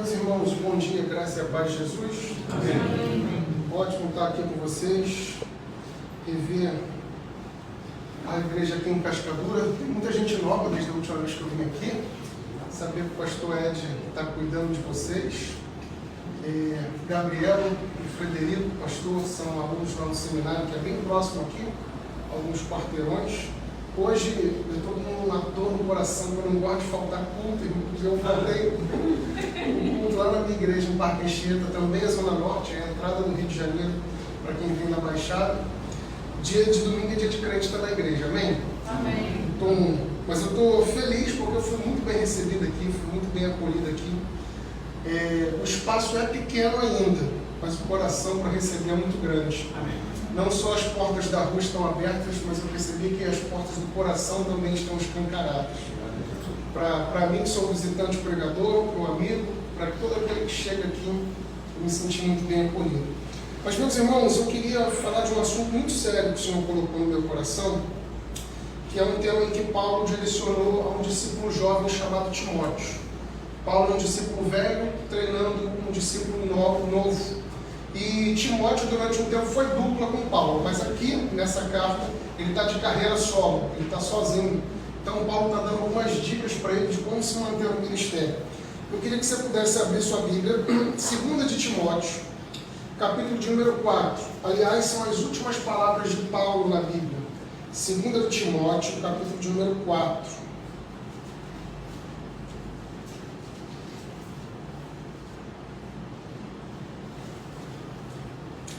Meus irmãos, bom dia, graça e a paz de Jesus. Amém. Ótimo estar aqui com vocês, rever a igreja aqui em Cascadura. Tem muita gente nova desde a última vez que eu vim aqui. Saber que o pastor Ed está cuidando de vocês. Gabriel e Frederico, pastor, são alunos lá no seminário, que é bem próximo aqui, alguns quarteirões. Hoje eu estou com uma dor no coração, que eu não gosto de faltar culto, e eu faltei culto lá na minha igreja, em Parque Anchieta, também a Zona Norte, a entrada no Rio de Janeiro, para quem vem da Baixada. Dia de domingo é dia de crente, está na igreja, amém? Amém. Mas eu estou feliz porque eu fui muito bem recebido aqui, fui muito bem acolhido aqui. O espaço é pequeno ainda, mas o coração para receber é muito grande. Amém. Não só as portas da rua estão abertas, mas eu percebi que as portas do coração também estão escancaradas. Para mim, que sou visitante pregador, para o amigo, para todo aquele que chega aqui, eu me senti muito bem acolhido. Mas, meus irmãos, eu queria falar de um assunto muito sério que o Senhor colocou no meu coração, que é um tema em que Paulo direcionou a um discípulo jovem chamado Timóteo. Paulo é um discípulo velho, treinando um discípulo novo. E Timóteo, durante um tempo, foi dupla com Paulo, mas aqui, nessa carta, ele está de carreira solo, ele está sozinho. Então, Paulo está dando algumas dicas para ele de como se manter no ministério. Eu queria que você pudesse abrir sua Bíblia, 2 de Timóteo, capítulo de número 4. Aliás, são as últimas palavras de Paulo na Bíblia. 2 de Timóteo, capítulo de número 4.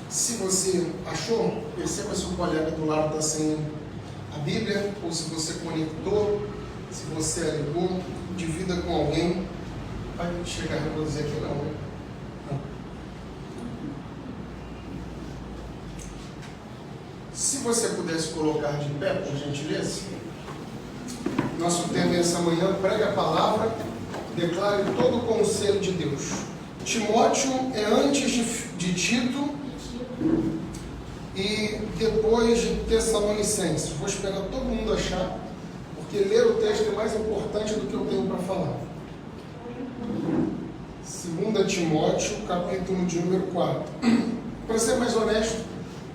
Se você achou, perceba se o colega do lado está sem a Bíblia, ou se você conectou, se você ligou, divida com alguém. Vai chegar a reproduzir aqui não, né? Não. Se você pudesse colocar de pé, por gentileza. Nosso tema essa manhã, pregue a palavra, declare todo o conselho de Deus. Timóteo é antes de Tito e depois de Tessalonicenses. Vou esperar todo mundo achar, porque ler o texto é mais importante do que eu tenho para falar. 2 Timóteo, capítulo de número 4. Para ser mais honesto,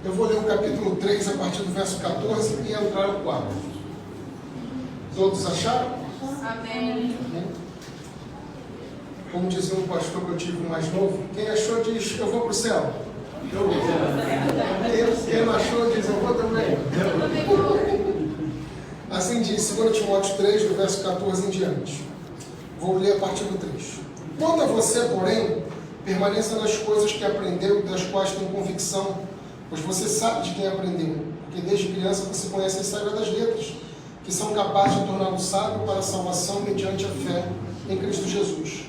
eu vou ler o capítulo 3 a partir do verso 14 e entrar no 4. Todos acharam? Amém. Como dizia um pastor que eu tive mais novo, quem achou diz, eu vou para o céu. Quem não achou diz, eu vou também. Assim diz 2 Timóteo 3, do verso 14 em diante. Vou ler a partir do 3. Quanto a você, porém, permaneça nas coisas que aprendeu e das quais tem convicção, pois você sabe de quem aprendeu, porque desde criança você conhece as sagradas letras, que são capazes de torná-lo sábio para a salvação mediante a fé em Cristo Jesus.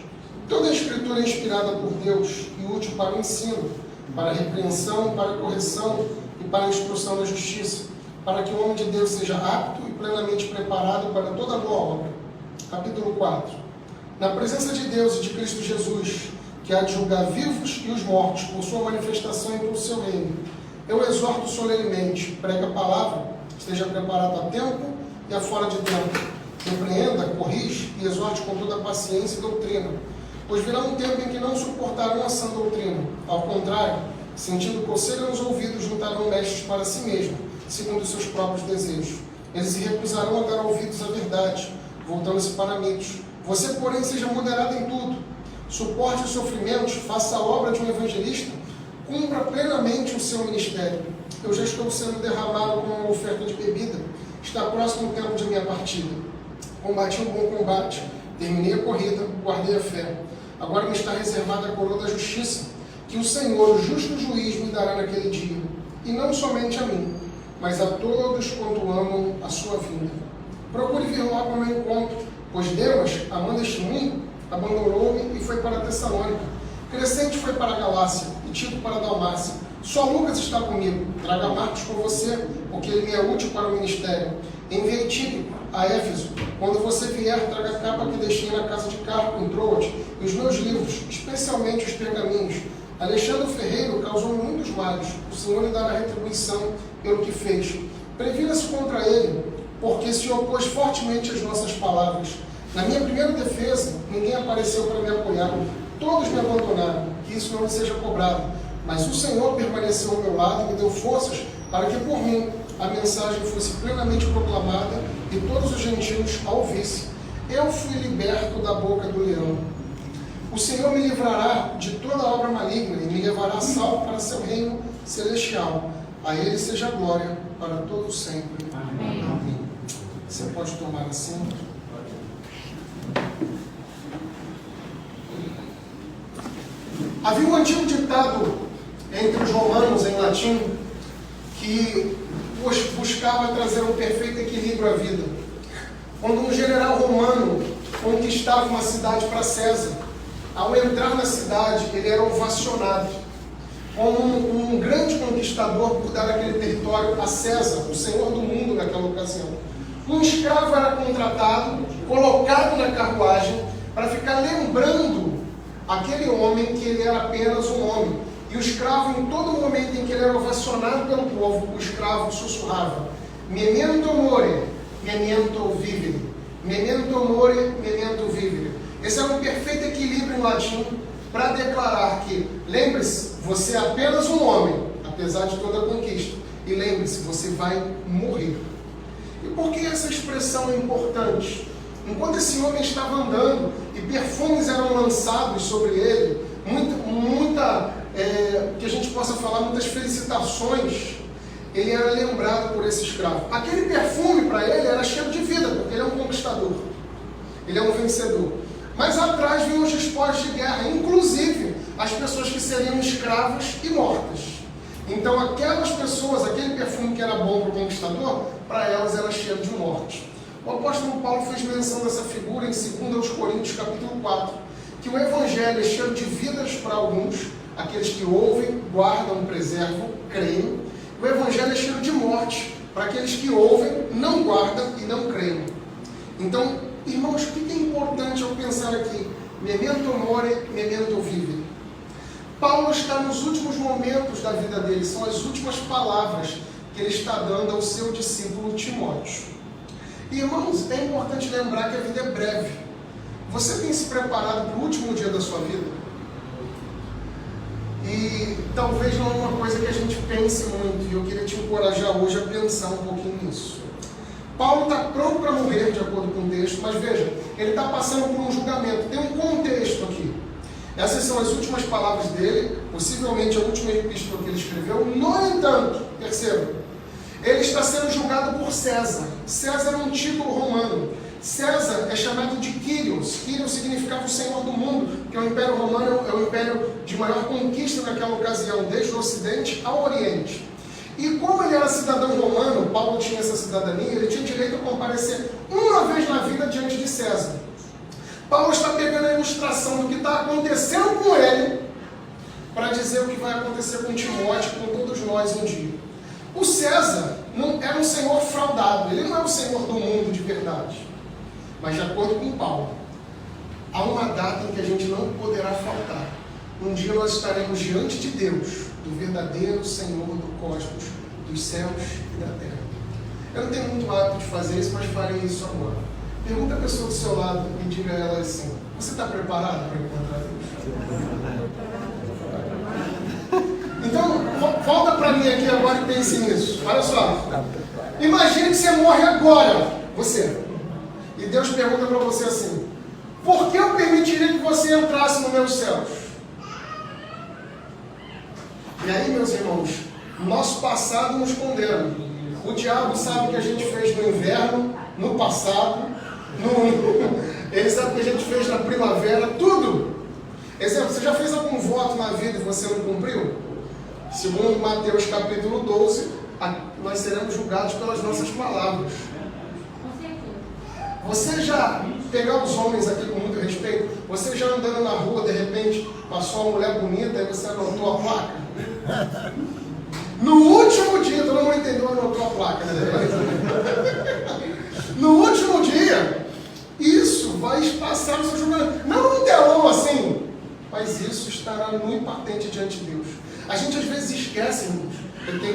Toda a Escritura é inspirada por Deus e útil para o ensino, para a repreensão, para a correção e para a instrução na justiça, para que o homem de Deus seja apto e plenamente preparado para toda boa obra. Capítulo 4. Na presença de Deus e de Cristo Jesus, que há de julgar vivos e os mortos por sua manifestação e pelo seu reino, eu exorto solenemente, pregue a palavra, esteja preparado a tempo e a fora de tempo. Repreenda, corrige e exorte com toda paciência e doutrina, pois virá um tempo em que não suportarão a sã doutrina. Ao contrário, sentindo coceira nos ouvidos, juntarão mestres para si mesmos, segundo os seus próprios desejos. Eles se recusarão a dar ouvidos à verdade, voltando-se para mitos. Você, porém, seja moderado em tudo. Suporte os sofrimentos, faça a obra de um evangelista, cumpra plenamente o seu ministério. Eu já estou sendo derramado como uma oferta de bebida. Está próximo o tempo de minha partida. Combati um bom combate, terminei a corrida, guardei a fé. Agora me está reservada a coroa da justiça, que o Senhor, o justo juiz, me dará naquele dia. E não somente a mim, mas a todos quanto amam a sua vinda. Procure vir logo ao meu encontro, pois Demas, amando este mundo, abandonou-me e foi para Tessalônica. Crescente foi para a Galácia e Tito para a Dalmácia. Só Lucas está comigo. Traga Marcos com você, porque ele me é útil para o ministério. Enviei Tíquico a Éfeso. Quando você vier, traga a capa que deixei na casa de Carpo, em Troade, e os meus livros, especialmente os pergaminhos. Alexandre Ferreiro causou muitos males. O Senhor lhe dará retribuição pelo que fez. Previna-se contra ele, porque se opôs fortemente às nossas palavras. Na minha primeira defesa, ninguém apareceu para me apoiar. todos me abandonaram, que isso não me seja cobrado. Mas o Senhor permaneceu ao meu lado e me deu forças para que por mim a mensagem fosse plenamente proclamada e todos os gentios a ouvissem. Eu fui liberto da boca do leão. O Senhor me livrará de toda obra maligna e me levará salvo para seu reino celestial. A Ele seja a glória para todos sempre. Amém. Amém. Você pode tomar assim. Havia um antigo ditado entre os romanos em latim que buscava trazer um perfeito equilíbrio à vida. Quando um general romano conquistava uma cidade para César, ao entrar na cidade, ele era ovacionado como um grande conquistador por dar aquele território a César, o senhor do mundo naquela ocasião. Um escravo era contratado, colocado na carruagem, para ficar lembrando aquele homem que ele era apenas um homem. E o escravo, em todo momento em que ele era ovacionado pelo povo, o escravo sussurrava: memento mori, memento vivere. Memento mori, memento vivere. Esse era um perfeito equilíbrio em latim para declarar que, lembre-se, você é apenas um homem, apesar de toda a conquista. E lembre-se, você vai morrer. E por que essa expressão é importante? Enquanto esse homem estava andando e perfumes eram lançados sobre ele, que a gente possa falar, muitas felicitações, ele era lembrado por esse escravo. Aquele perfume para ele era cheiro de vida, porque ele é um conquistador, ele é um vencedor. Mas atrás vinham os despojos de guerra, inclusive as pessoas que seriam escravas e mortas. Então aquelas pessoas, aquele perfume que era bom para o conquistador, para elas era cheiro de morte. O apóstolo Paulo fez menção dessa figura em 2 Coríntios capítulo 4, que o evangelho é cheiro de vidas para alguns, aqueles que ouvem, guardam, preservam, creem. O evangelho é cheiro de morte para aqueles que ouvem, não guardam e não creem. Então, irmãos, o que é importante ao pensar aqui? Memento mori, memento vivere. Paulo está nos últimos momentos da vida dele, são as últimas palavras que ele está dando ao seu discípulo Timóteo. E, irmãos, é importante lembrar que a vida é breve. Você tem se preparado para o último dia da sua vida? E talvez não é uma coisa que a gente pense muito, e eu queria te encorajar hoje a pensar um pouquinho nisso. Paulo está pronto para morrer, de acordo com o texto, mas veja, ele está passando por um julgamento. Tem um contexto aqui. Essas são as últimas palavras dele, possivelmente a última epístola que ele escreveu. No entanto, perceba, ele está sendo julgado por César. César é um título romano. César é chamado de Quírios. Quírios significava o Senhor do mundo, porque o Império Romano é o império de maior conquista naquela ocasião, desde o Ocidente ao Oriente. E como ele era cidadão romano, Paulo tinha essa cidadania, ele tinha direito a comparecer uma vez na vida diante de César. Paulo está pegando a ilustração do que está acontecendo com ele, para dizer o que vai acontecer com Timóteo, com todos nós um dia. O César não era um senhor fraudado, ele não é o senhor do mundo de verdade. Mas de acordo com Paulo, há uma data em que a gente não poderá faltar. Um dia nós estaremos diante de Deus, do verdadeiro Senhor do cosmos, dos céus e da terra. Eu não tenho muito hábito de fazer isso, mas farei isso agora. Pergunta a pessoa do seu lado e diga a ela assim: você está preparado para encontrar Deus? Então, volta para mim aqui agora e pense nisso. Olha só. Imagine que você morre agora, você. E Deus pergunta para você assim: por que eu permitiria que você entrasse nos meus céus? E aí, meus irmãos, nosso passado nos condena. O diabo sabe o que a gente fez no inverno, no passado, ele sabe o que a gente fez na primavera, tudo. Exemplo, você já fez algum voto na vida e você não cumpriu? Segundo Mateus capítulo 12, nós seremos julgados pelas nossas palavras. Você já, pegar os homens aqui com muito respeito, você já andando na rua, de repente, passou uma mulher bonita e você anotou a placa? No último dia, todo mundo entendeu, anotou a placa, né? No último dia, isso vai passar no seu julgamento. Não um telão assim, mas isso estará nu e patente diante de Deus. A gente às vezes esquece, irmãos.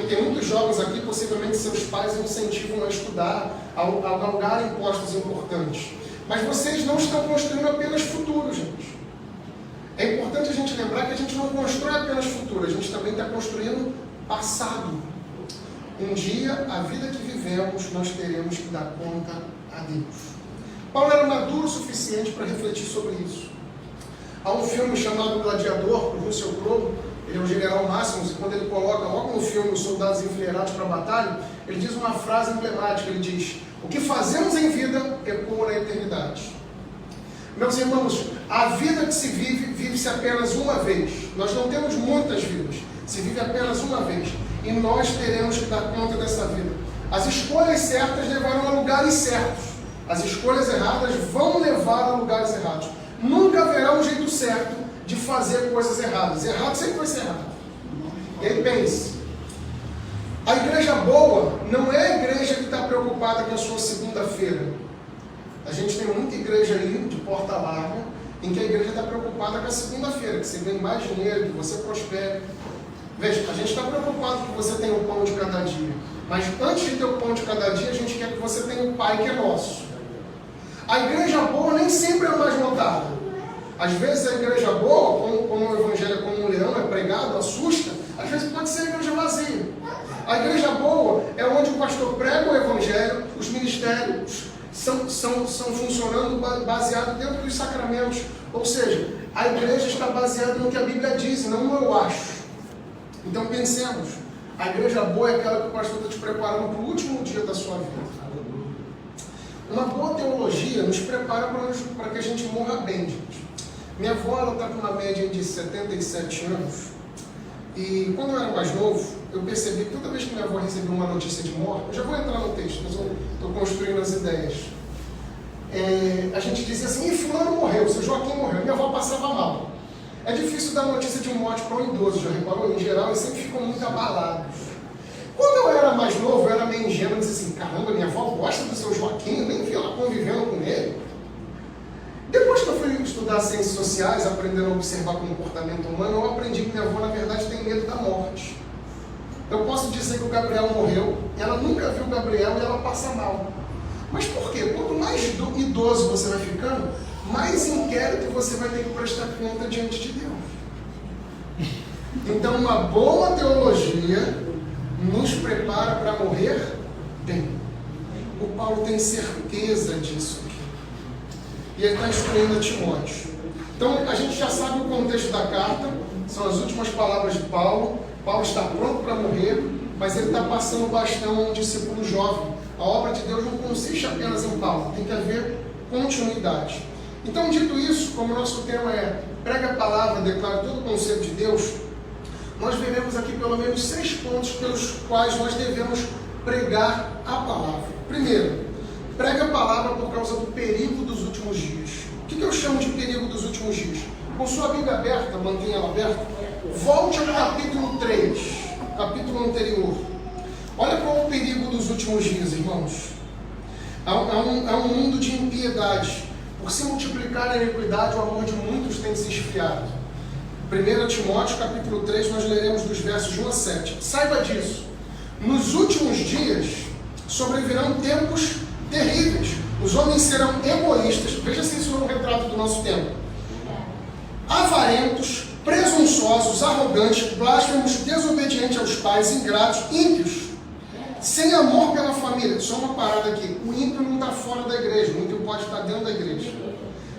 Tem muitos jovens aqui, possivelmente seus pais incentivam a estudar, a galgarem postos importantes. Mas vocês não estão construindo apenas futuro, gente. É importante a gente lembrar que a gente não constrói apenas futuro, a gente também está construindo passado. Um dia, a vida que vivemos, nós teremos que dar conta a Deus. Paulo era maduro o suficiente para refletir sobre isso. Há um filme chamado Gladiador, com Russell Crowe, ele é o general Máximos, e quando ele coloca logo no filme os soldados enfileirados para a batalha, ele diz uma frase emblemática, ele diz: o que fazemos em vida ecoa na eternidade. Meus irmãos, a vida que se vive, vive-se apenas uma vez. Nós não temos muitas vidas, se vive apenas uma vez. E nós teremos que dar conta dessa vida. As escolhas certas levarão a lugares certos. As escolhas erradas vão levar a lugares errados. Nunca haverá um jeito certo de fazer coisas erradas. Errado sempre vai ser errado. E aí pense. A igreja boa não é a igreja que está preocupada com a sua segunda-feira. A gente tem muita igreja aí, de porta larga, em que a igreja está preocupada com a segunda-feira, que você ganhe mais dinheiro, que você prospere. Veja, a gente está preocupado que você tenha o pão de cada dia. Mas antes de ter o pão de cada dia, a gente quer que você tenha o Pai que é nosso. A igreja boa nem sempre é a mais lotada. Às vezes a igreja boa, como o evangelho é como um leão, é pregado, assusta, às vezes pode ser a igreja vazia. A igreja boa é onde o pastor prega o evangelho, os ministérios estão funcionando baseado dentro dos sacramentos. Ou seja, a igreja está baseada no que a Bíblia diz, não no eu acho. Então pensemos, a igreja boa é aquela que o pastor está te preparando para o último dia da sua vida. Uma boa teologia nos prepara para que a gente morra bem, gente. Minha avó está com uma média de 77 anos. E quando eu era mais novo, eu percebi que toda vez que minha avó recebia uma notícia de morte, eu já vou entrar no texto, mas eu estou construindo as ideias. A gente dizia assim: Ih, fulano morreu, seu Joaquim morreu. Minha avó passava mal. É difícil dar notícia de morte para um idoso, já reparou? Em geral, eles sempre ficam muito abalados. Quando eu era mais novo, eu era meio ingênuo, dizia assim: caramba, minha avó gosta do seu Joaquim, eu nem vi ela convivendo com ele. Depois que eu fui estudar ciências sociais, aprendendo a observar o comportamento humano, eu aprendi que minha avó, na verdade, tem medo da morte. Eu posso dizer que o Gabriel morreu, ela nunca viu o Gabriel e ela passa mal. Mas por quê? Quanto mais idoso você vai ficando, mais inquérito você vai ter que prestar conta diante de Deus. Então, uma boa teologia nos prepara para morrer bem. O Paulo tem certeza disso aqui. E ele está instruindo a Timóteo. Então, a gente já sabe o contexto da carta, são as últimas palavras de Paulo. Paulo está pronto para morrer, mas ele está passando o bastão a um discípulo jovem. A obra de Deus não consiste apenas em Paulo, tem que haver continuidade. Então, dito isso, como o nosso tema é prega a palavra, declara todo o conceito de Deus, nós veremos aqui pelo menos 6 pontos pelos quais nós devemos pregar a palavra. Primeiro, prega a palavra por causa do perigo dos últimos dias. O que eu chamo de perigo dos últimos dias? Com sua Bíblia aberta, mantenha ela aberta, volte ao capítulo 3, capítulo anterior. Olha qual é o perigo dos últimos dias, irmãos. Há um mundo de impiedade. Por se multiplicar a iniquidade, o amor de muitos tem se esfriado. 1 Timóteo, capítulo 3, nós leremos dos versos 1 a 7. Saiba disso. Nos últimos dias sobrevirão tempos terríveis. Os homens serão egoístas. Veja se isso é um retrato do nosso tempo. Avarentos, presunçosos, arrogantes, blasfemos, desobedientes aos pais, ingratos, ímpios, sem amor pela família. Só uma parada aqui. O ímpio não está fora da igreja. O ímpio pode estar dentro da igreja.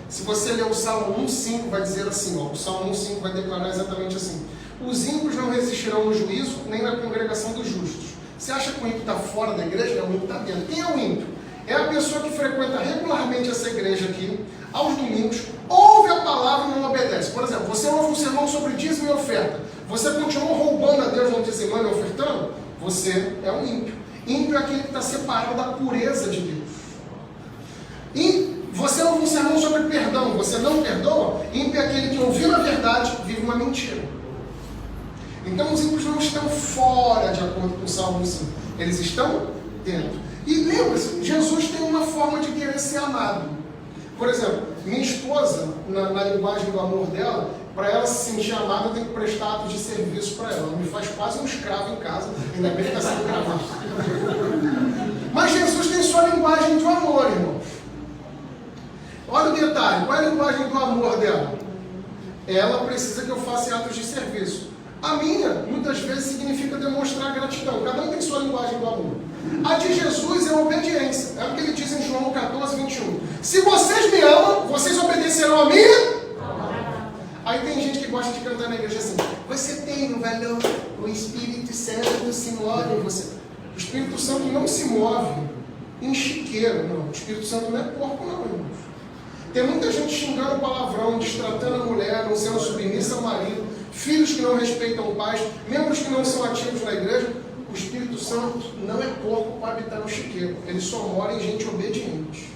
Se você ler o Salmo 1,5, vai dizer assim, ó, o Salmo 1,5 vai declarar exatamente assim: os ímpios não resistirão no juízo, nem na congregação dos justos. Você acha que o ímpio está fora da igreja? Não, o ímpio está dentro. Quem é o ímpio? É a pessoa que frequenta regularmente essa igreja aqui, aos domingos, ouve a palavra e não obedece. Por exemplo, você ouve um sermão sobre dízimo e oferta. Você continua roubando a Deus no dizimando e ofertando? Você é um ímpio. Ímpio é aquele que está separado da pureza de Deus. E você ouve um sermão sobre perdão, você não perdoa? Ímpio é aquele que, ouvindo a verdade, vive uma mentira. Então os ímpios não estão fora, de acordo com o Salmo 5. Eles estão dentro. E lembre-se, Jesus tem uma forma de querer ser amado. Por exemplo, minha esposa, na linguagem do amor dela, para ela se sentir amada, eu tenho que prestar atos de serviço para ela. Ela me faz quase um escravo em casa, ainda bem que está sendo gravado. Mas Jesus tem sua linguagem do amor, irmãos. Olha o detalhe, qual é a linguagem do amor dela? ela precisa que eu faça atos de serviço. A minha, muitas vezes, significa demonstrar gratidão. Cada um tem sua linguagem do amor. A de Jesus é obediência. É o que ele diz em João 14, 21. Se vocês me amam, vocês obedecerão a mim. Aí tem gente que gosta de cantar na igreja assim: você tem um valor, o Espírito Santo se move em você. O Espírito Santo não se move em chiqueiro, não. O Espírito Santo não é porco, não, irmãos. Tem muita gente xingando palavrão, destratando a mulher, não sendo submissa ao marido, filhos que não respeitam pais, membros que não são ativos na igreja. O Espírito Santo não é porco para habitar no chiqueiro. Ele só mora em gente obediente.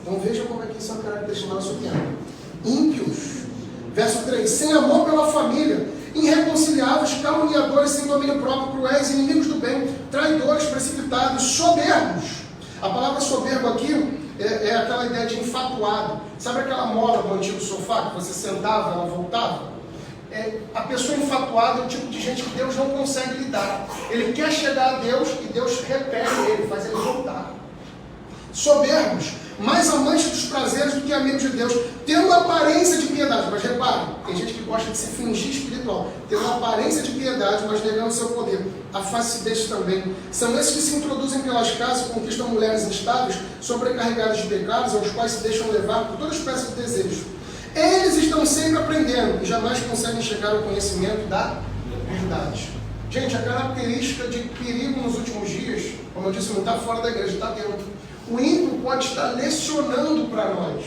Então veja como é que isso é uma característica nossa que é. Ímpios. Verso 3. Sem amor pela família, irreconciliáveis, caluniadores, sem domínio próprio, cruéis, inimigos do bem, traidores, precipitados, soberbos. A palavra soberbo aqui é aquela ideia de enfatuado. Sabe aquela mola do antigo sofá que você sentava, ela voltava? A pessoa enfatuada é o tipo de gente que Deus não consegue lidar. Ele quer chegar a Deus e Deus repele ele, faz ele voltar. Soberbos, mais amantes dos prazeres do que amigos de Deus, tendo aparência de piedade. Mas repare, tem gente que gosta de se fingir espiritual, tendo aparência de piedade, mas negando seu poder. A face destes também. São esses que se introduzem pelas casas e conquistam mulheres instáveis, sobrecarregadas de pecados, aos quais se deixam levar por toda espécie de desejos. Eles estão sempre aprendendo e jamais conseguem chegar ao conhecimento da verdade. Gente, a característica de perigo nos últimos dias, como eu disse, não está fora da igreja, está dentro. O ímpio pode estar lecionando para nós.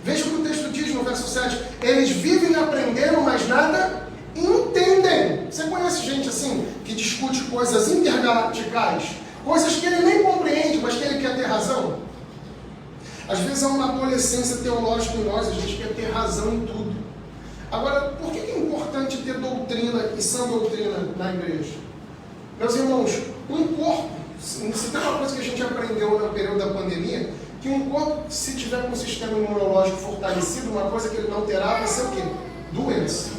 Veja o que o texto diz no verso 7. Eles vivem aprendendo, mas nada entendem. Você conhece gente assim, que discute coisas intergalacticais? Coisas que ele nem compreende, mas que ele quer ter razão? Às vezes há uma adolescência teológica em nós, a gente quer ter razão em tudo. Agora, por que é importante ter doutrina e sã doutrina na igreja? Meus irmãos, um corpo, se tem uma coisa que a gente aprendeu no período da pandemia, que um corpo, se tiver com o sistema imunológico fortalecido, uma coisa que ele não terá vai ser o quê? Doença.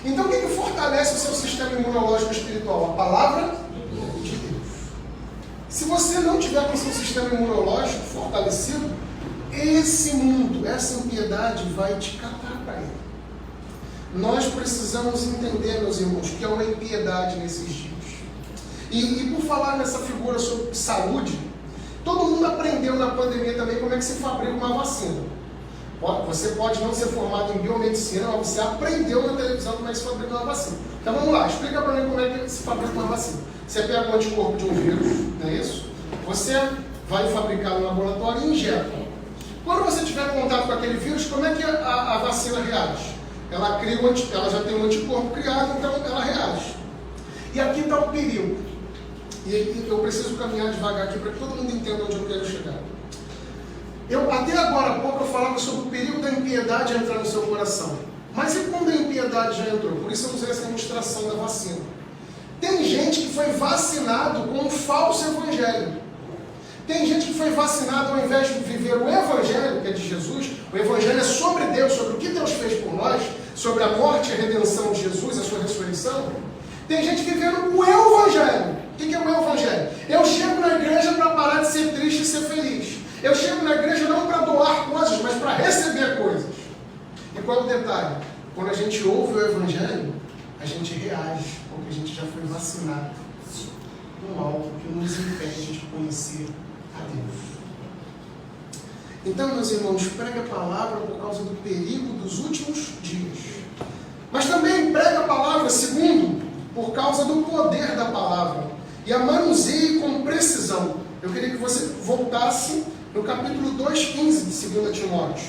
Então o que fortalece o seu sistema imunológico espiritual? A palavra de Deus. Se você não tiver com o seu sistema imunológico fortalecido, esse mundo, essa impiedade vai te catar para ele. Nós precisamos entender, meus irmãos, que é uma impiedade nesses dias. E por falar nessa figura sobre saúde, todo mundo aprendeu na pandemia também como é que se fabrica uma vacina. Você pode não ser formado em biomedicina, mas você aprendeu na televisão como é que se fabrica uma vacina. Então vamos lá, explica para mim como é que se fabrica uma vacina. Você pega o anticorpo de um vírus, não é isso? Você vai fabricar no laboratório e injeta. Quando você tiver contato com aquele vírus, como é que a vacina reage? Ela já tem um anticorpo criado, então ela reage. E aqui está o perigo. E eu preciso caminhar devagar aqui para que todo mundo entenda onde eu quero chegar. Até agora há pouco eu falava sobre o perigo da impiedade entrar no seu coração. Mas e quando a impiedade já entrou? Por isso eu usei essa ilustração da vacina. Tem gente que foi vacinado com um falso evangelho. Tem gente que foi vacinado ao invés de viver o evangelho, que é de Jesus. O evangelho é sobre Deus, sobre o que Deus fez por nós, sobre a morte e a redenção de Jesus, a sua ressurreição. Tem gente vivendo o evangelho. O que é o evangelho? Eu chego na igreja para parar de ser triste e ser feliz. Eu chego na igreja não para doar coisas, mas para receber coisas. E qual é o detalhe? Quando a gente ouve o evangelho, a gente reage, porque a gente já foi vacinado com algo que nos impede de conhecer a Deus. Então, meus irmãos, prega a palavra por causa do perigo dos últimos dias. Mas também prega a palavra, segundo, por causa do poder da palavra. E a manuseie com precisão. Eu queria que você voltasse no capítulo 2,15 de 2 Timóteo.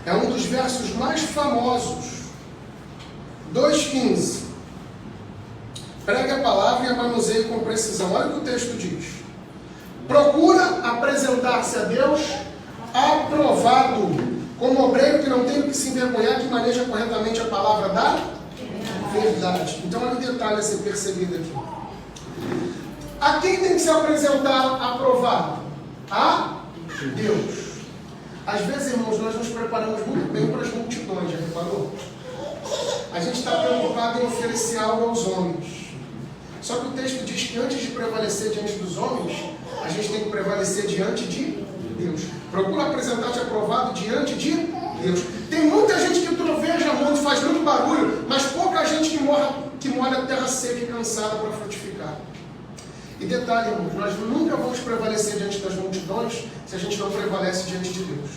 É um dos versos mais famosos. 2,15. Pregue a palavra e a manuseie com precisão. Olha o que o texto diz. Procura apresentar-se a Deus aprovado, como obreiro que não tem que se envergonhar, que maneja corretamente a palavra da verdade. Então olha o detalhe a ser percebido aqui. A quem tem que se apresentar aprovado? A Deus. Às vezes, irmãos, nós nos preparamos muito bem para as multidões, já reparou? A gente está preocupado em oferecer algo aos homens. Só que o texto diz que antes de prevalecer diante dos homens, a gente tem que prevalecer diante de Deus. Procura apresentar-te aprovado diante de Deus. Tem muita gente que troveja muito, faz muito barulho, mas pouca gente que molha a terra seca e cansada para frutificar. E detalhe, irmãos, nós nunca vamos prevalecer diante das multidões se a gente não prevalece diante de Deus.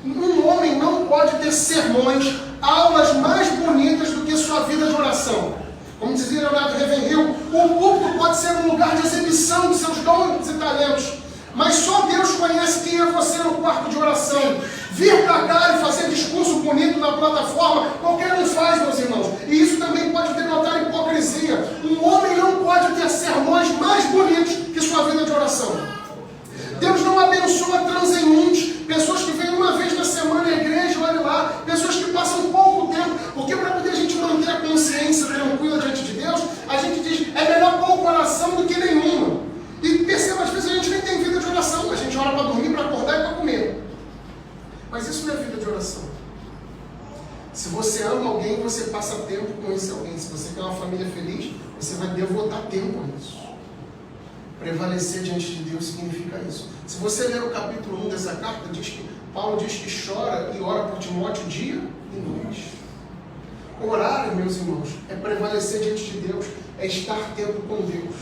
Um homem não pode ter sermões, aulas mais bonitas do que sua vida de oração. Como dizia Leonardo Ravenhill, o púlpito pode ser um lugar de exibição de seus dons e talentos, mas só Deus conhece quem é você no quarto de oração. Vir para cá e fazer discurso bonito na plataforma, qualquer um faz, meus irmãos. E isso também pode denotar hipocrisia. Um homem não pode ter sermões mais bonitos que sua vida de oração. Deus não abençoa transeuntes, pessoas que vêm uma vez na semana à igreja, olha lá, pessoas que passam pouco tempo, porque para poder a gente manter a consciência tranquila diante de Deus, a gente diz, é melhor pouca oração do que nenhuma. E perceba, às vezes a gente nem tem vida de oração, a gente ora para dormir, para acordar e para comer. Mas isso não é vida de oração. Se você ama alguém, você passa tempo com esse alguém. Se você quer uma família feliz, você vai devotar tempo a isso. Prevalecer diante de Deus significa isso. Se você ler o capítulo 1 dessa carta, Paulo diz que chora e ora por Timóteo dia e noite. Orar, meus irmãos, é prevalecer diante de Deus, é estar tempo com Deus.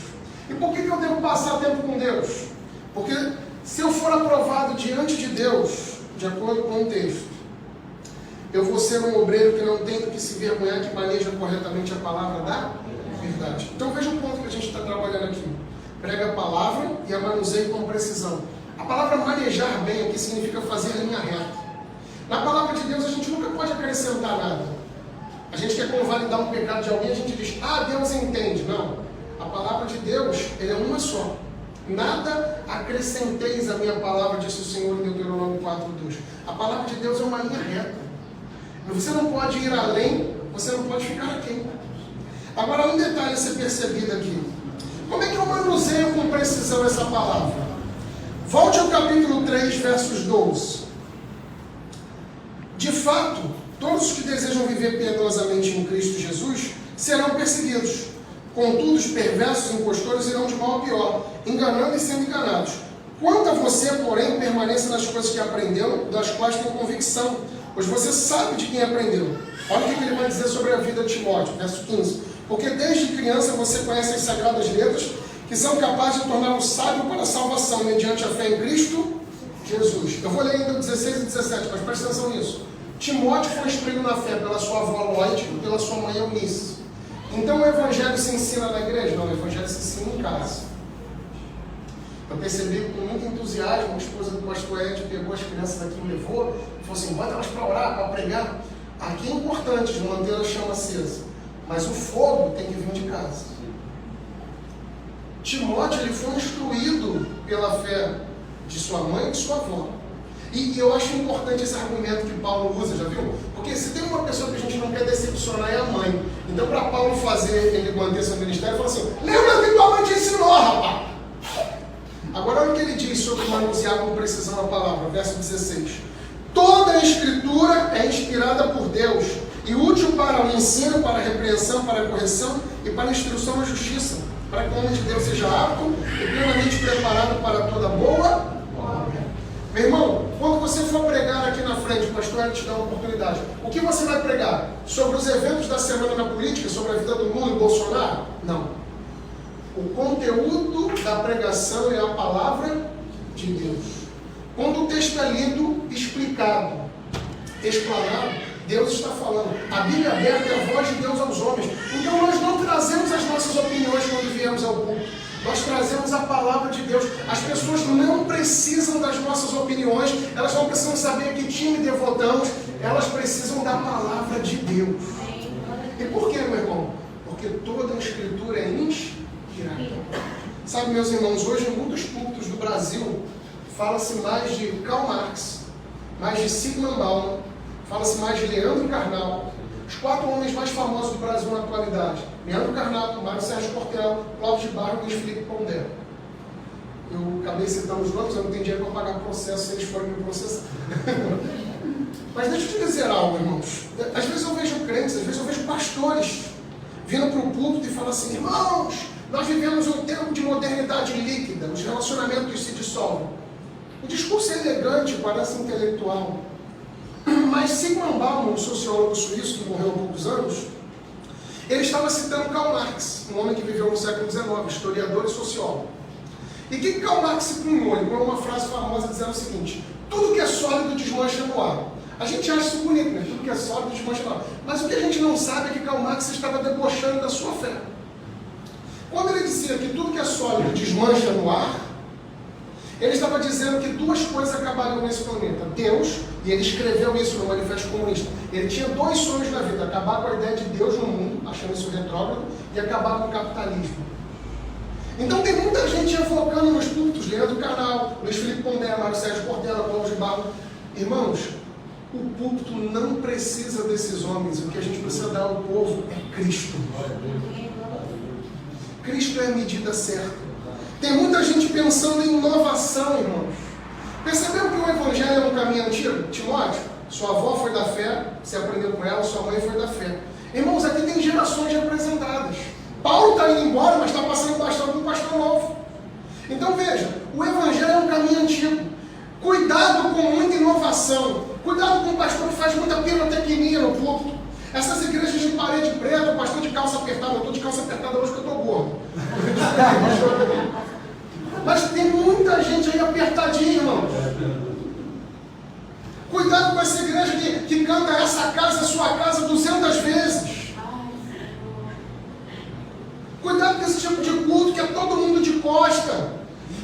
E por que eu devo passar tempo com Deus? Porque se eu for aprovado diante de Deus, de acordo com o texto, eu vou ser um obreiro que não tem do que se vergonhar, que maneja corretamente a palavra da verdade. Então veja o ponto que a gente está trabalhando aqui. Prega a palavra e a manuseie com precisão. A palavra manejar bem aqui significa fazer linha reta. Na palavra de Deus a gente nunca pode acrescentar nada. A gente quer convalidar um pecado de alguém, a gente diz, Deus entende. Não. A palavra de Deus, ele é uma só. Nada acrescenteis a minha palavra, disse o Senhor em Deuteronômio 4:2. A palavra de Deus é uma linha reta. Você não pode ir além, você não pode ficar aquém. Agora, um detalhe a ser percebido aqui. Como é que eu manuseio com precisão essa palavra? Volte ao capítulo 3, versos 12. De fato, todos os que desejam viver piedosamente em Cristo Jesus serão perseguidos. Contudo, os perversos e impostores irão de mal a pior, enganando e sendo enganados. Quanto a você, porém, permaneça nas coisas que aprendeu, das quais tem convicção, pois você sabe de quem aprendeu. Olha o que ele vai dizer sobre a vida de Timóteo, verso 15. Porque desde criança você conhece as sagradas letras, que são capazes de torná-lo sábio para a salvação, mediante a fé em Cristo Jesus. Eu vou ler ainda 16 e 17, mas presta atenção nisso. Timóteo foi instruído na fé pela sua avó Loide e pela sua mãe Eunice. Então o evangelho se ensina na igreja? Não, o evangelho se ensina em casa. Eu percebi com muito entusiasmo, a esposa do pastor Ed pegou as crianças aqui e levou, e falou assim, bota elas para orar, para pregar. Aqui é importante de manter a chama acesa, mas o fogo tem que vir de casa. Timóteo, ele foi instruído pela fé de sua mãe e de sua avó. E eu acho importante esse argumento que Paulo usa, já viu? Porque se tem uma pessoa que a gente não quer decepcionar é a mãe. Então, para Paulo fazer ele manter seu ministério, ele fala assim, lembra que tua mãe te ensinou, rapaz? Agora, olha o que ele diz sobre manusear com precisão a palavra, verso 16. Toda a Escritura é inspirada por Deus e útil para o ensino, para a repreensão, para a correção e para a instrução na justiça, para que o homem de Deus seja apto e plenamente preparado para toda boa obra. Meu irmão, quando você for pregar aqui na frente, o pastor vai te dar uma oportunidade. O que você vai pregar? Sobre os eventos da semana na política, sobre a vida do mundo e Bolsonaro? Não. O conteúdo da pregação é a palavra de Deus. Quando o texto é lido, explicado, explanado, Deus está falando. A Bíblia aberta é a voz de Deus aos homens. Então nós não trazemos as nossas opiniões quando viemos ao culto. Nós trazemos a palavra de Deus. As pessoas não precisam das nossas opiniões, elas não precisam saber a que time devotamos, elas precisam da palavra de Deus. E por que, meu irmão? Porque toda a Escritura é inspirada. Sabe, meus irmãos, hoje em muitos púlpitos do Brasil, fala-se mais de Karl Marx, mais de Zygmunt Bauman, fala-se mais de Leandro Carnal, os 4 homens mais famosos do Brasil na atualidade. Leandro Carnal, Mário Sérgio Cortella, Cláudio de Barro e Luiz Felipe Pondé. Eu acabei citando os nomes, eu não tenho dinheiro para pagar processo se eles forem me processar. Mas deixa eu te dizer algo, irmãos. Às vezes eu vejo crentes, às vezes eu vejo pastores vindo para o púlpito e falam assim, irmãos, nós vivemos um tempo de modernidade líquida, os relacionamentos se dissolvem. O discurso é elegante, parece intelectual, mas Mas Zygmunt Bauman, um sociólogo suíço que morreu há poucos anos, ele estava citando Karl Marx, um homem que viveu no século XIX, historiador e sociólogo. E o que Karl Marx se cunhou? Ele cunhou uma frase famosa dizendo o seguinte: tudo que é sólido desmancha no ar. A gente acha isso bonito, né? Tudo que é sólido desmancha no ar. Mas o que a gente não sabe é que Karl Marx estava debochando da sua fé. Quando ele dizia que tudo que é sólido desmancha no ar, ele estava dizendo que duas coisas acabariam nesse planeta. Deus, e ele escreveu isso no Manifesto Comunista, ele tinha dois sonhos na vida: acabar com a ideia de Deus no mundo, achando isso retrógrado, e acabar com o capitalismo. Então tem muita gente evocando nos cultos, Leandro Carnal, Luiz Felipe Pondé, Mário Sérgio Portela, Paulo de Barro. Irmãos, o púlpito não precisa desses homens, o que a gente precisa dar ao povo é Cristo. Cristo é a medida certa. Tem muita gente pensando em inovação, irmãos. Percebeu que o Evangelho é um caminho antigo? Timóteo, sua avó foi da fé, você aprendeu com ela, sua mãe foi da fé. Irmãos, aqui tem gerações representadas. Paulo está indo embora, mas está passando bastante com um pastor novo. Então veja, o Evangelho é um caminho antigo. Cuidado com muita inovação. Cuidado com o pastor que faz muita pirotecnia no púlpito. Essas igrejas de parede preta, o pastor de calça apertada. Eu estou de calça apertada hoje porque eu estou gordo. Mas tem muita gente aí apertadinha, irmão. Cuidado com essa igreja que canta essa casa é sua casa 200 vezes. Cuidado com esse tipo de culto que é todo mundo de costa.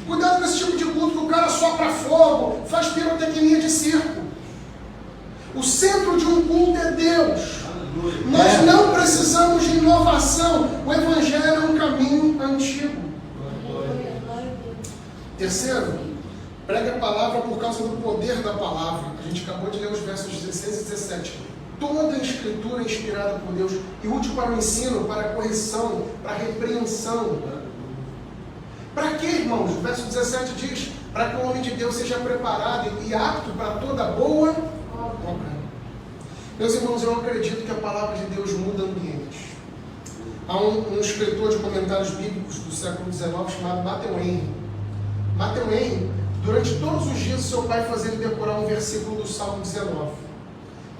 Cuidado com esse tipo de culto que o cara sopra fogo, faz pirotecnia de circo. O centro de um culto é Deus. Nós não precisamos de inovação. O Evangelho é um caminho antigo. Terceiro, pregue a palavra por causa do poder da palavra. A gente acabou de ler os versos 16 e 17. Toda a Escritura é inspirada por Deus e útil para o ensino, para a correção, para a repreensão. Para quê, irmãos? O verso 17 diz: para que o homem de Deus seja preparado e apto para toda boa obra. Meus irmãos, eu acredito que a palavra de Deus muda ambientes. Há um escritor de comentários bíblicos do século XIX chamado Matthew Henry. Matthew Henry, durante todos os dias, seu pai fazia ele decorar um versículo do Salmo 19.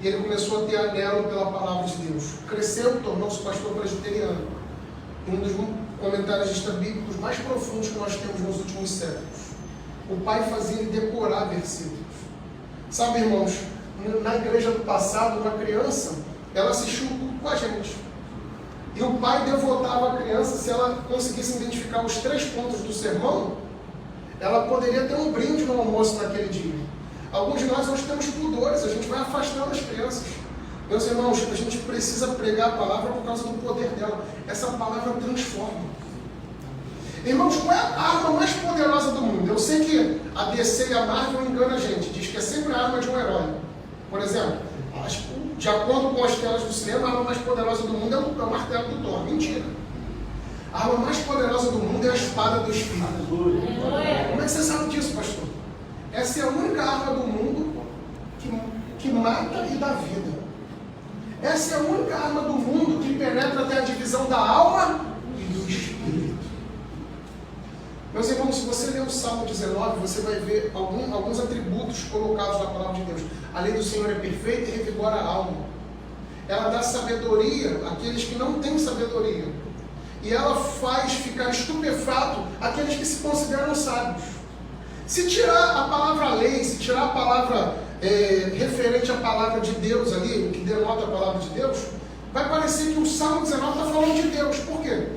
E ele começou a ter anelo pela palavra de Deus. Cresceu, tornou-se pastor presbiteriano. Um dos comentaristas bíblicos mais profundos que nós temos nos últimos séculos. O pai fazia ele decorar versículos. Sabe, irmãos, na igreja do passado, uma criança, ela assistiu um culto com a gente. E o pai devotava a criança, se ela conseguisse identificar os 3 pontos do sermão, ela poderia ter um brinde no almoço naquele dia. Alguns de nós hoje temos pudores, a gente vai afastando as crianças. Meus irmãos, a gente precisa pregar a palavra por causa do poder dela. Essa palavra transforma. Irmãos, qual é a arma mais poderosa do mundo? Eu sei que a DC e a Marvel enganam a gente, diz que é sempre a arma de um herói. Por exemplo, de acordo com as telas do cinema, a arma mais poderosa do mundo é o martelo do Thor. Mentira. A arma mais poderosa do mundo é a espada do Espírito. Como é que você sabe disso, pastor? Essa é a única arma do mundo que mata e dá vida. Essa é a única arma do mundo que penetra até a divisão da alma e do espírito. Meus irmãos, se você ler o Salmo 19, você vai ver alguns atributos colocados na palavra de Deus. A lei do Senhor é perfeita e revigora a alma. Ela dá sabedoria àqueles que não têm sabedoria. E ela faz ficar estupefato aqueles que se consideram sábios. Se tirar a palavra lei, se tirar a palavra referente à palavra de Deus ali, o que denota a palavra de Deus, vai parecer que o Salmo 19 está falando de Deus. Por quê?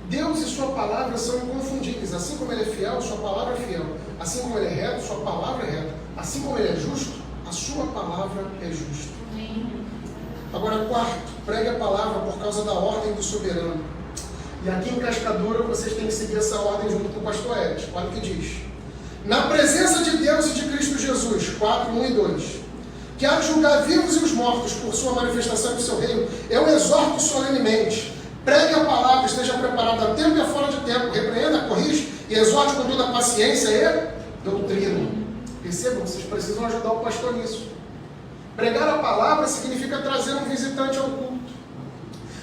Deus e sua palavra são inconfundíveis. Assim como ele é fiel, sua palavra é fiel. Assim como ele é reto, sua palavra é reta. Assim como ele é justo, a sua palavra é justa. Agora, quarto, pregue a palavra por causa da ordem do soberano. E aqui em Cascadura, vocês têm que seguir essa ordem junto com o pastor Eres. Olha o que diz. Na presença de Deus e de Cristo Jesus, 4, 1 e 2, que há de julgar vivos e os mortos por sua manifestação e do seu reino, eu exorto solenemente. Pregue a palavra, esteja preparado a tempo e a fora de tempo, repreenda, corrige e exorte com toda a paciência e doutrina. Percebam, vocês precisam ajudar o pastor nisso. Pregar a palavra significa trazer um visitante ao culto.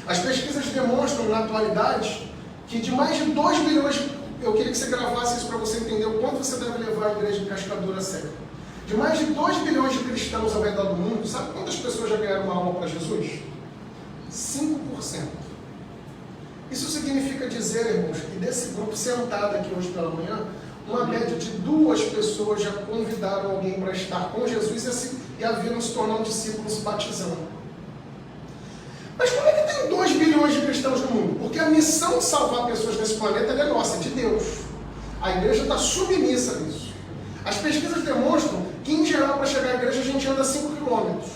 As pesquisas demonstram na atualidade que de mais de 2 bilhões, eu queria que você gravasse isso para você entender o quanto você deve levar a igreja de Cascadura a sério. de mais de 2 bilhões de cristãos ao redor do mundo, sabe quantas pessoas já ganharam uma alma para Jesus? 5%. Isso significa dizer, irmãos, que desse grupo sentado aqui hoje pela manhã, uma média de 2 pessoas já convidaram alguém para estar com Jesus e a viram se tornar um discípulo se batizando. Mas como é que tem 2 bilhões de cristãos no mundo? Porque a missão de salvar pessoas nesse planeta é nossa, é de Deus. A igreja está submissa a isso. As pesquisas demonstram que, em geral, para chegar à igreja a gente anda 5 quilômetros.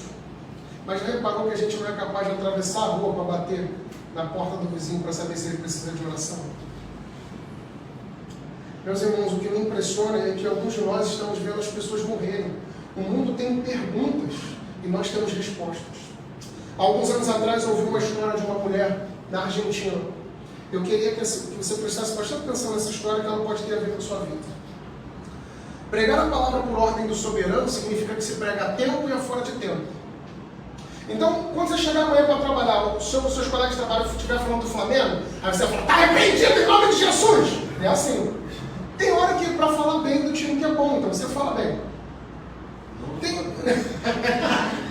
Mas já reparou que a gente não é capaz de atravessar a rua para bater na porta do vizinho para saber se ele precisa de oração? Meus irmãos, o que me impressiona é que alguns de nós estamos vendo as pessoas morrerem. O mundo tem perguntas e nós temos respostas. Há alguns anos atrás eu ouvi uma história de uma mulher na Argentina. Eu queria que você prestasse bastante atenção nessa história, que ela pode ter a ver com a sua vida. Pregar a palavra por ordem do soberano significa que se prega a tempo e a fora de tempo. Então, quando você chegar amanhã para trabalhar, os seus colegas de trabalho estiver falando do Flamengo, aí você fala, está arrependido em nome de Jesus! É assim. Tem hora que para falar bem do time que é bom, então você fala bem.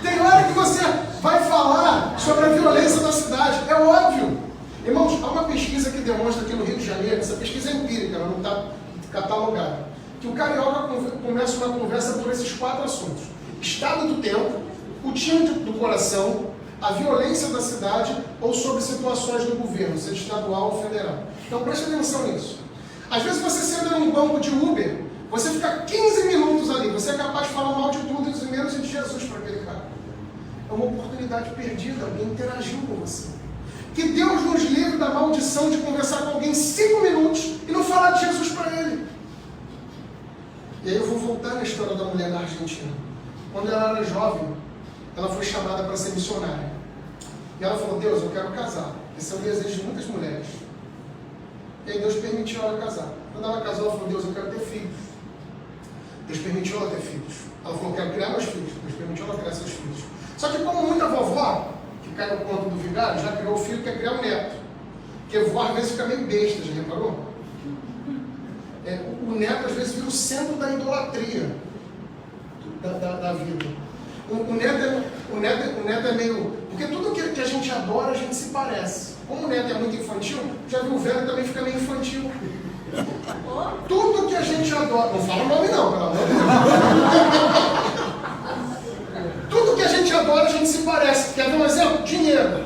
Tem hora que você vai falar sobre a violência da cidade, é óbvio. Irmãos, há uma pesquisa que demonstra aqui no Rio de Janeiro, essa pesquisa é empírica, ela não está catalogada, que o carioca começa uma conversa por esses 4 assuntos: estado do tempo, o time do coração, a violência da cidade ou sobre situações do governo, seja estadual ou federal. Então preste atenção nisso. Às vezes você senta num banco de Uber, você fica 15 minutos ali, você é capaz de falar mal de tudo e menos de Jesus para aquele cara. É uma oportunidade perdida, alguém interagiu com você. Que Deus nos livre da maldição de conversar com alguém 5 minutos e não falar de Jesus para ele. E aí eu vou voltar na história da mulher na Argentina. Quando ela era jovem, ela foi chamada para ser missionária. E ela falou, Deus, eu quero casar. Esse é o desejo de muitas mulheres. E aí Deus permitiu ela casar. Quando ela casou, ela falou, Deus, eu quero ter filhos. Deus permitiu ela ter filhos. Ela falou, eu quero criar meus filhos. Deus permitiu ela criar seus filhos. Só que como muita vovó, que cai no conto do vigário, já criou o filho, quer criar o neto. Porque vovó às vezes fica meio besta, já reparou? O neto às vezes vira o centro da idolatria da vida. O neto é meio... Porque tudo que a gente adora, a gente se parece. Como o neto é muito infantil, já viu o velho também fica meio infantil. Tudo que a gente adora... Não fala o nome não, pelo amor de Deus. Tudo que a gente adora, a gente se parece. Quer ver um exemplo? Dinheiro.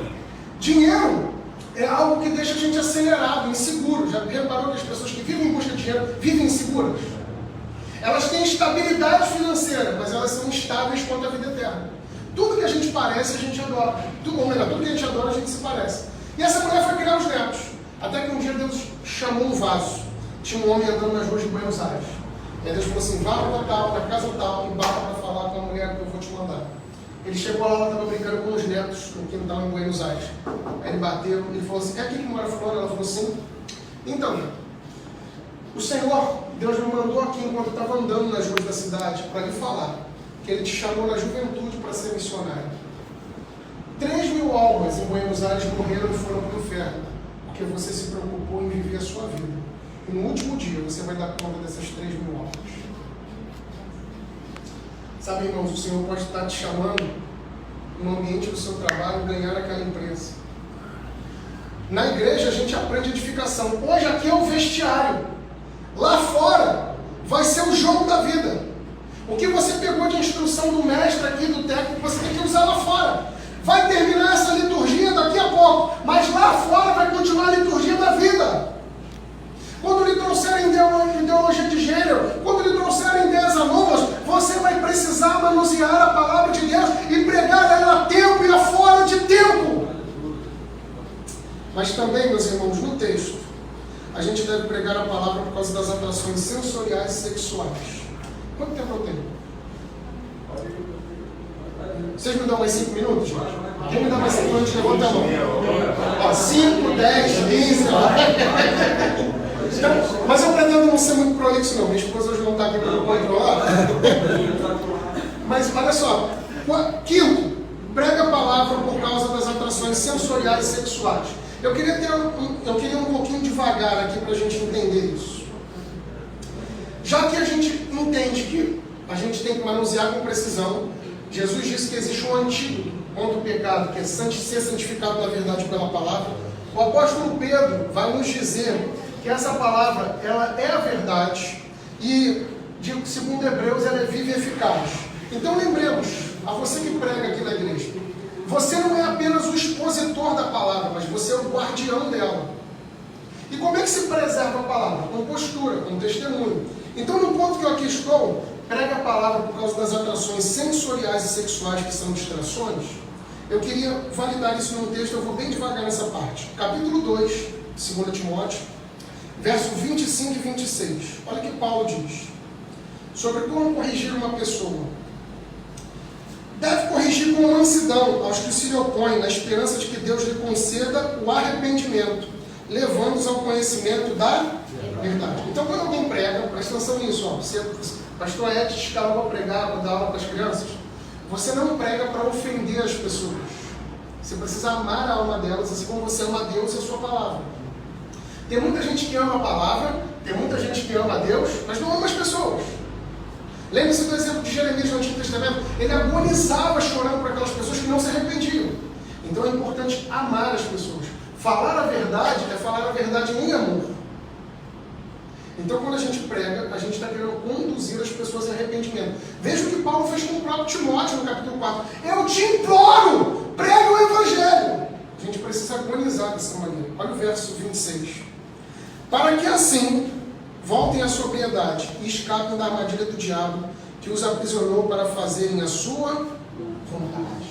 Dinheiro é algo que deixa a gente acelerado, inseguro. Já reparou que as pessoas que vivem em busca de dinheiro vivem inseguras? Elas têm estabilidade financeira, mas elas são instáveis quanto à vida eterna. Tudo que a gente parece, a gente adora. Tudo que a gente adora, a gente se parece. E essa mulher foi criar os netos. Até que um dia Deus chamou um vaso. Tinha um homem andando nas ruas de Buenos Aires. E aí Deus falou assim, vá para tal, na casa tal, e bata para falar com a mulher que eu vou te mandar. Ele chegou lá, ela estava brincando com os netos no quintal em Buenos Aires. Aí ele bateu, ele falou assim, é aqui que mora fulano? Ela falou assim, então, o Senhor, Deus me mandou aqui enquanto eu estava andando nas ruas da cidade para lhe falar que Ele te chamou na juventude para ser missionário. 3.000 almas em Buenos Aires morreram e foram para o inferno, porque você se preocupou em viver a sua vida. E no último dia você vai dar conta dessas 3.000 almas. Sabe, irmãos, o Senhor pode estar te chamando no ambiente do seu trabalho, ganhar aquela empresa. Na igreja a gente aprende edificação. Hoje aqui é o vestiário. Lá fora vai ser o jogo da vida. O que você pegou de instrução do mestre aqui, do técnico, você tem que usar lá fora. Vai terminar essa liturgia daqui a pouco, mas lá fora vai continuar a liturgia da vida. Quando lhe trouxerem ideologia de gênero, quando lhe trouxerem ideias anômalas, você vai precisar manusear a palavra de Deus e pregar ela a tempo e a fora de tempo. Mas também, meus irmãos, no texto, a gente deve pregar a palavra por causa das atrações sensoriais e sexuais. Quanto tempo eu tenho? Vocês me dão mais 5 minutos? Quem me dá mais 5 minutos? Levanta a mão. Ó, 5, 10, 15. Então, mas eu pretendo não ser muito prolixo, não. Minha esposa hoje não está aqui para me controlar. Mas olha só. Quinto, prega a palavra por causa das atrações sensoriais e sexuais. Eu queria ir um pouquinho devagar aqui para a gente entender isso. Já que a gente entende que a gente tem que manusear com precisão. Jesus disse que existe um antídoto contra o pecado, que é ser santificado na verdade pela palavra. O apóstolo Pedro vai nos dizer que essa palavra, ela é a verdade e, segundo Hebreus, ela é viva e eficaz. Então lembremos, a você que prega aqui na igreja, você não é apenas o expositor da palavra, mas você é o guardião dela. E como é que se preserva a palavra? Com postura, com testemunho. Então, no ponto que eu aqui estou, prega a palavra por causa das atrações sensoriais e sexuais que são distrações. Eu queria validar isso num texto, eu vou bem devagar nessa parte. Capítulo 2, 2 Timóteo, verso 25 e 26. Olha o que Paulo diz sobre como corrigir uma pessoa. Deve corrigir com mansidão aos que se lhe opõem, na esperança de que Deus lhe conceda o arrependimento, levando-os ao conhecimento da verdade. Então, quando alguém prega, presta atenção nisso, ó, você, pastor Ed, te escala para pregar, para dar aula para as crianças, você não prega para ofender as pessoas. Você precisa amar a alma delas, assim como você ama a Deus e a sua palavra. Tem muita gente que ama a palavra, tem muita gente que ama a Deus, mas não ama as pessoas. Lembre-se do exemplo de Jeremias no Antigo Testamento. Ele agonizava chorando por aquelas pessoas que não se arrependiam. Então é importante amar as pessoas. Falar a verdade é falar a verdade em amor. Então quando a gente prega, a gente está querendo conduzir as pessoas a arrependimento. Veja o que Paulo fez com o próprio Timóteo no capítulo 4. Eu te imploro, prega o Evangelho. A gente precisa agonizar dessa maneira. Olha o verso 26. Para que assim voltem à sobriedade e escapem da armadilha do diabo, que os aprisionou para fazerem a sua vontade.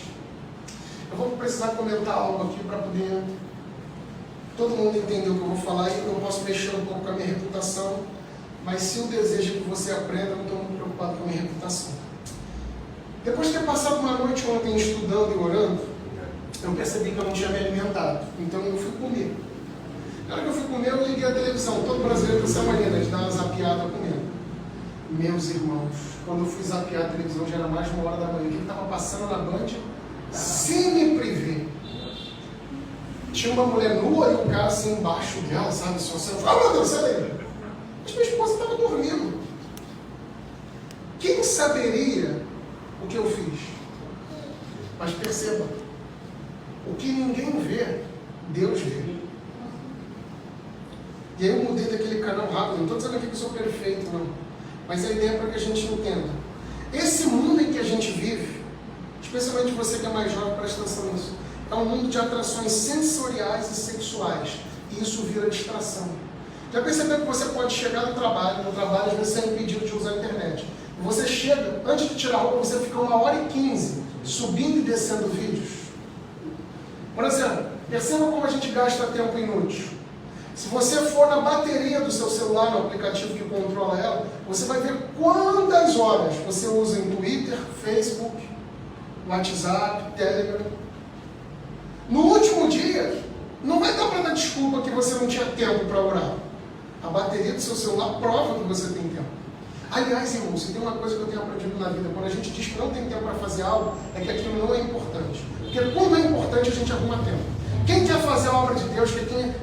Eu vou precisar comentar algo aqui para poder todo mundo entender o que eu vou falar, e eu posso mexer um pouco com a minha reputação, mas se o desejo é que você aprenda, eu não estou muito preocupado com a minha reputação. Depois de ter passado uma noite ontem estudando e orando, eu percebi que eu não tinha me alimentado, então eu fui comer. Na hora que eu fui comer, eu liguei a televisão. Todo brasileiro tem essa maneira de dar uma zapiada comendo. Meus irmãos, quando eu fui zapear a televisão, já era mais de 1h da manhã. O que estava passando na Band? Cine Privé. Tinha uma mulher nua e um cara assim embaixo dela, sabe? Só assim, ah, meu Deus, sai daí. Mas minha esposa estava dormindo. Quem saberia o que eu fiz? Mas perceba, o que ninguém vê, Deus vê. E aí eu mudei daquele canal rápido. Não estou dizendo aqui que eu sou perfeito, não. Mas a ideia é para que a gente entenda. Esse mundo em que a gente vive, especialmente você que é mais jovem, presta atenção nisso, é um mundo de atrações sensoriais e sexuais. E isso vira distração. Já percebeu que você pode chegar no trabalho às vezes você é impedido de usar a internet. E você chega, antes de tirar a roupa, você fica 1h15 subindo e descendo vídeos. Por exemplo, perceba como a gente gasta tempo inútil. Se você for na bateria do seu celular, no aplicativo que controla ela, você vai ver quantas horas você usa em Twitter, Facebook, WhatsApp, Telegram. No último dia, não vai dar para dar desculpa que você não tinha tempo para orar. A bateria do seu celular prova que você tem tempo. Aliás, irmãos, se tem uma coisa que eu tenho aprendido na vida, quando a gente diz que não tem tempo para fazer algo, é que aquilo não é importante. Porque quando é importante, a gente arruma tempo. Quem quer fazer a obra de Deus,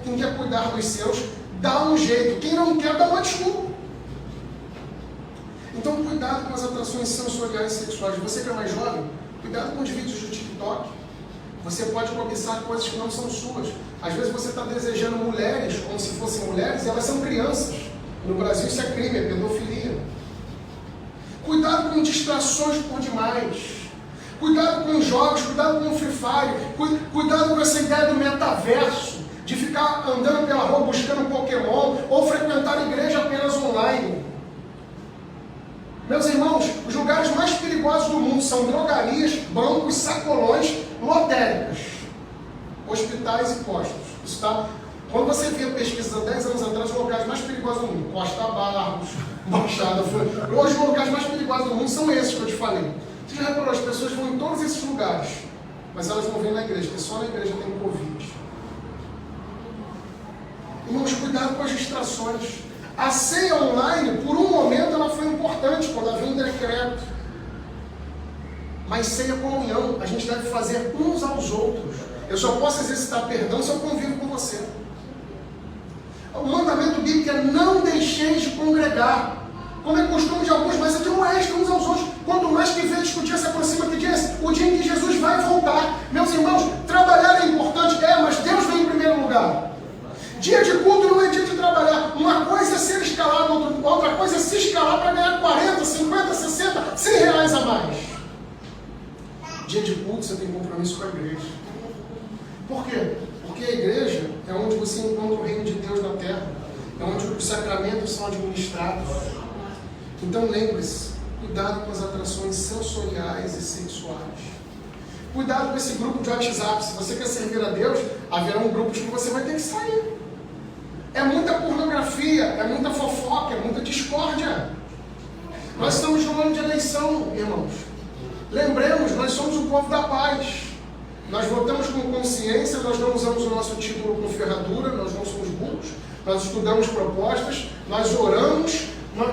quem quer cuidar dos seus, dá um jeito. Quem não quer, dá uma desculpa. Então, cuidado com as atrações sensoriais e sexuais. Você que é mais jovem, cuidado com os vídeos do TikTok. Você pode cobiçar coisas que não são suas. Às vezes você está desejando mulheres como se fossem mulheres e elas são crianças. No Brasil isso é crime, é pedofilia. Cuidado com distrações por demais. Cuidado com os jogos, cuidado com o Free Fire, cuidado com essa ideia do metaverso, de ficar andando pela rua buscando Pokémon, ou frequentar a igreja apenas online. Meus irmãos, os lugares mais perigosos do mundo são drogarias, bancos, sacolões, lotéricas, hospitais e postos. Isso tá? Quando você via pesquisas há 10 anos atrás, os locais mais perigosos do mundo, Costa Barros, Baixada Fluminense. Hoje os locais mais perigosos do mundo são esses que eu te falei. Você já reparou, as pessoas vão em todos esses lugares, mas elas não vêm na igreja, porque só na igreja tem Covid. Irmãos, cuidado com as distrações. A ceia online, por um momento, ela foi importante, quando havia um decreto. Mas ceia comunhão, a gente deve fazer uns aos outros. Eu só posso exercitar perdão se eu convivo com você. O mandamento bíblico é não deixeis de congregar. Como é costume de alguns, mas aqui não é, uns aos outros. Dia de culto, você tem compromisso com a igreja. Por quê? Porque a igreja é onde você encontra o reino de Deus na terra. É onde os sacramentos são administrados. Então lembre-se, cuidado com as atrações sensoriais e sexuais. Cuidado com esse grupo de WhatsApp. Se você quer servir a Deus, haverão grupos que você vai ter que sair. É muita pornografia, é muita fofoca, é muita discórdia. Nós estamos num ano de eleição, irmãos. Lembremos, nós somos o povo da paz. Nós votamos com consciência, nós não usamos o nosso título com ferradura, nós não somos burros, nós estudamos propostas, nós oramos,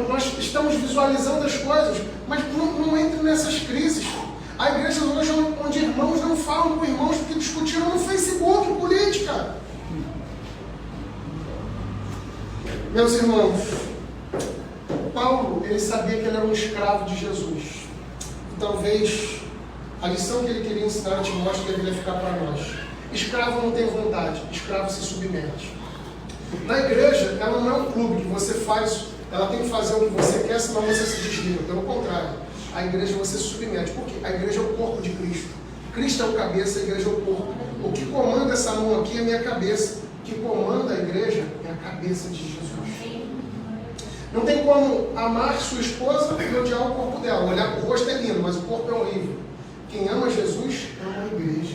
nós estamos visualizando as coisas, mas não entre nessas crises. Há igrejas hoje onde irmãos não falam com irmãos porque discutiram no Facebook política. Meus irmãos, Paulo, ele sabia que ele era um escravo de Jesus. E talvez a lição que ele queria ensinar a Timóteo deveria ficar para nós. Escravo não tem vontade, escravo se submete. Na igreja, ela não é um clube que você faz, ela tem que fazer o que você quer, senão você se desliga. Pelo contrário, a igreja você se submete. Por quê? A igreja é o corpo de Cristo. Cristo é o cabeça, a igreja é o corpo. O que comanda essa mão aqui é a minha cabeça. O que comanda a igreja é a cabeça de Jesus. Não tem como amar sua esposa e odiar o corpo dela. Olhar o rosto é lindo, mas o corpo é horrível. Quem ama Jesus ama a igreja.